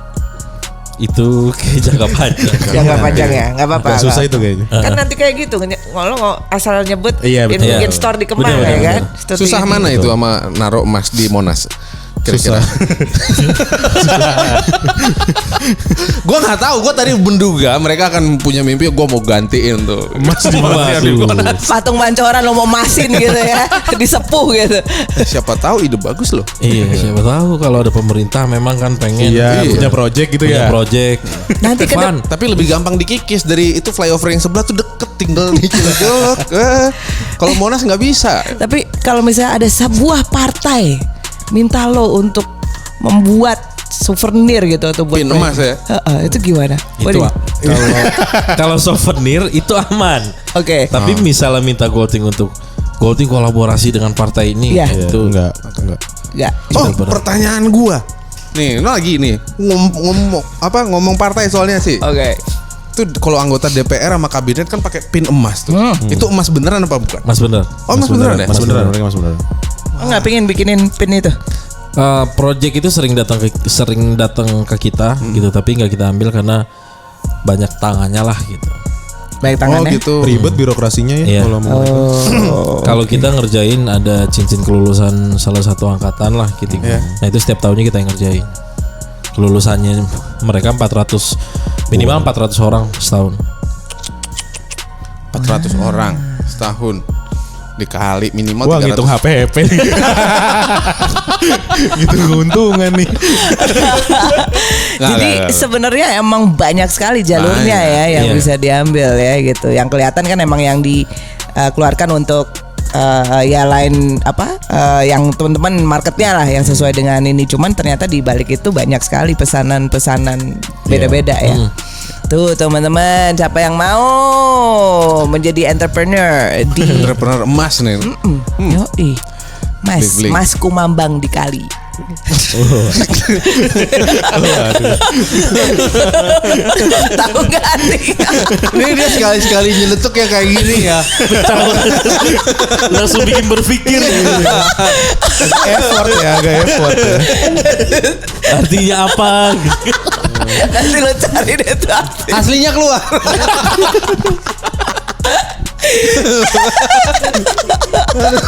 Itu kayak jangka panjang. Jangka panjang ya, nggak apa-apa. Agak susah itu kayaknya. Kan nanti kayak gitu, kalau asal nyebut Iya, betul. bikin store di Kemang Bener, ya bener, kan. Susah mana itu sama naruh emas di Monas? Kira-kira. Gue nggak tahu. Gue tadi menduga mereka akan punya mimpi. Gue mau gantiin tuh. Mas di mana di Monas? Patung pancoran lo mau masin gitu ya, disepuh gitu. Siapa tahu ide bagus loh. Iya, siapa tahu kalau ada pemerintah memang kan pengen Punya project gitu punya ya. project. Nanti Fun. Tapi lebih gampang dikikis dari itu flyover yang sebelah tuh deket, tinggal dijelek-jelek. Kalau Monas nggak bisa. Tapi kalau misalnya ada sebuah partai minta lo untuk membuat souvenir gitu atau buat Pin emas ya? itu gimana? Itu kalau souvenir itu aman. Oke. Tapi misalnya minta Gold Ink untuk Gold Ink kolaborasi dengan partai ini, Iya. itu Enggak. Enggak. Oh, pertanyaan gua. Nih, lagi nih ngomong partai soalnya sih. Oke. Itu kalau anggota DPR sama kabinet kan pakai pin emas tuh. Itu emas beneran apa bukan? Mas bener. Oh, emas beneran ya? Mas beneran, mereka mas beneran. Enggak pengen bikinin pin itu. Project itu sering datang ke kita gitu, tapi nggak kita ambil karena banyak tangannya lah gitu. Baik Oh tangannya. gitu. Ribet birokrasinya ya Iya. kalau mau. Kalau kita ngerjain ada cincin kelulusan salah satu angkatan lah gitu. Nah itu setiap tahunnya kita yang ngerjain. Kelulusannya mereka 400 minimal 400 orang setahun. 400 orang setahun dikali minimal Wah 300. ngitung HPP. Gitu keuntungan nih. Jadi sebenarnya emang banyak sekali jalurnya ya yang bisa diambil ya gitu. Yang kelihatan kan emang yang dikeluarkan untuk ya lain yang teman-teman marketnya lah yang sesuai dengan ini. Cuman ternyata di balik itu banyak sekali pesanan-pesanan beda-beda ya. Tuh teman-teman, siapa yang mau menjadi entrepreneur di entrepreneur emas nih. Yoi. Mas, Bling. Mas Kumambang di Kali. Tahu gak nih? Ini dia sekali-sekali nyeletuk ya kayak gini ya. Langsung bikin berpikir. Effort ya, agak effort ya. Artinya apa? Nanti lo cari deh tuh. Aslinya keluar.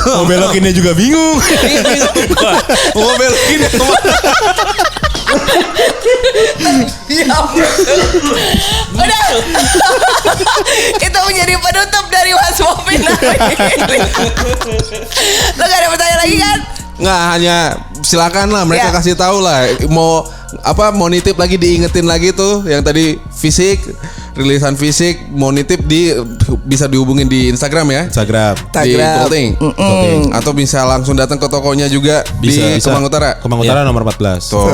Mau belokinnya juga bingung. Mau belokin kemana? Ya ampun. Udah. Itu menjadi penutup dari Mas Popin hari ini. Lo gak ada pertanyaan lagi kan? Nggak, hanya silakan lah mereka Ya. kasih tahu lah mau nitip lagi, diingetin lagi tuh yang tadi fisik, rilisan fisik mau nitip bisa dihubungin di Instagram ya. Instagram. Di Gold Ink. Atau bisa langsung datang ke tokonya juga di Kemang Utara. Kemang Utara nomor 14. Tuh.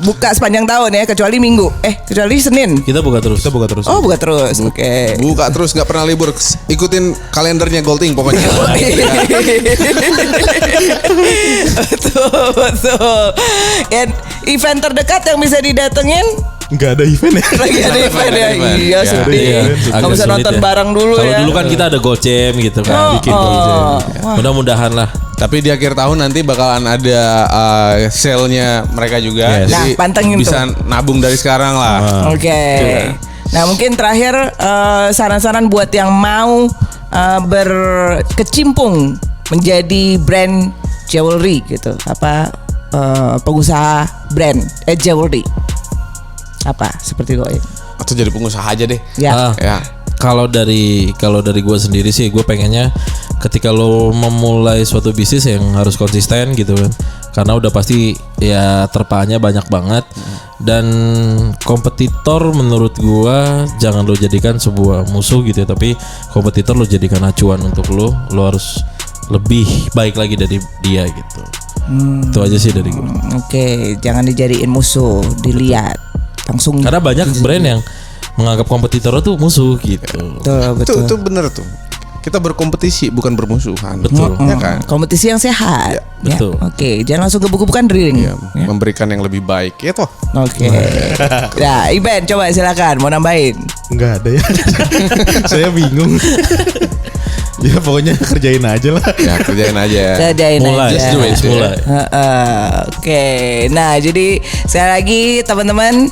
Buka sepanjang tahun ya, kecuali Minggu. Kecuali Senin. Kita buka terus. Kita buka terus. Oh, buka terus. Oke. Buka terus, nggak pernah libur. Ikutin kalendernya Gold Ink pokoknya. Betul. Dan event terdekat yang bisa didatengin Enggak ada event ya. lagi ada event ya. Iya, sedih. Iya, Kamu agak bisa sulit nonton ya. bareng dulu Kalau ya. dulu kan kita ada Gocem gitu kan. Bikin Gocem. Mudah-mudahan lah. Tapi di akhir tahun nanti bakalan ada sale-nya mereka juga. Yes. Jadi Nah, pantengin bisa nabung dari sekarang lah. Oke. Nah, mungkin terakhir saran-saran buat yang mau berkecimpung menjadi brand jewelry gitu. Pengusaha brand jewelry. Seperti gue. Atau jadi pengusaha aja deh. Ya. Ya. Kalau dari gue sendiri sih, gue pengennya ketika lo memulai suatu bisnis yang harus konsisten gitu kan, karena udah pasti ya terpaannya banyak banget. Dan kompetitor menurut gue jangan lo jadikan sebuah musuh gitu ya, tapi kompetitor lo jadikan acuan untuk lo harus lebih baik lagi dari dia gitu. Itu aja sih dari gue. Oke, jangan dijadiin musuh, dilihat langsung. Karena banyak brand yang menganggap kompetitor itu musuh gitu. Betul. Itu bener tuh. Kita berkompetisi bukan bermusuhan. Betul. Ya kan? Kompetisi yang sehat. betul. Oke, jangan langsung gebuk-gebukan ring. Iya, memberikan yang lebih baik ya toh. Oke. Nah, Iben coba silakan mau nambahin. Enggak ada ya. Saya bingung. Ya pokoknya kerjain aja lah. Ya kerjain aja. Kerjain Mulai, aja. just do it, mulai. Oke, nah jadi sekali lagi teman-teman,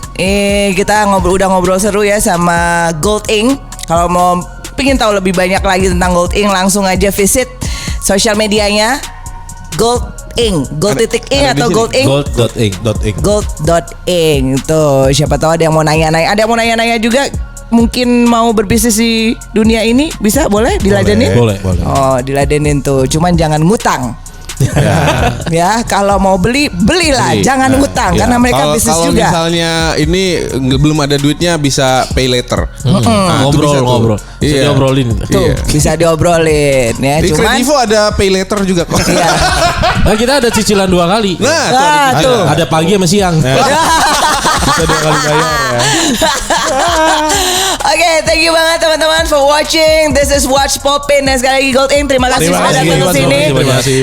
kita udah ngobrol seru ya sama Gold Ink. Kalau mau pingin tahu lebih banyak lagi tentang Gold Ink, langsung aja visit sosial medianya Gold Ink, Gold.ink atau Gold Ink. Gold.ink. Gold.ink. Tuh, siapa tahu ada yang mau nanya-nanya. Ada yang mau nanya-nanya juga. Mungkin mau berbisnis di dunia ini bisa boleh diladenin? Boleh. Oh, diladenin tuh. Cuman jangan ngutang. Ya, kalau mau belilah, jangan ngutang karena mereka bisnis kalau juga. Kalau misalnya ini belum ada duitnya bisa pay later. Nah, itu bisa tuh. Ngobrol. Bisa Iya. diobrolin. Tuh, bisa diobrolin ya. Di Cuman Kredivo ada pay later juga kok. iya. Nah, kita ada cicilan 2 kali. Nah, tuh. Ada pagi sama siang. Bisa 2 kali bayar ya. Oke, thank you banget teman-teman for watching. This is Watch Popin dan sekali lagi Gold Ink. Terima kasih sudah datang ke sini. Terima kasih.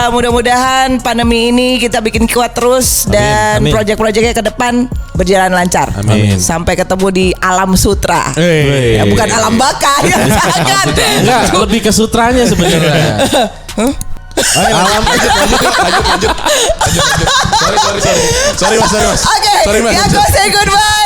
Mudah-mudahan pandemi ini kita bikin kuat terus dan Amin. proyek-proyeknya ke depan berjalan lancar. Amin. Sampai ketemu di alam sutra. Hey. Ya, bukan alam baka. Ya, jangan. Enggak, lebih ke sutranya sebenarnya. Sorry mas. Oke, Sorry, Mas. ya go say goodbye.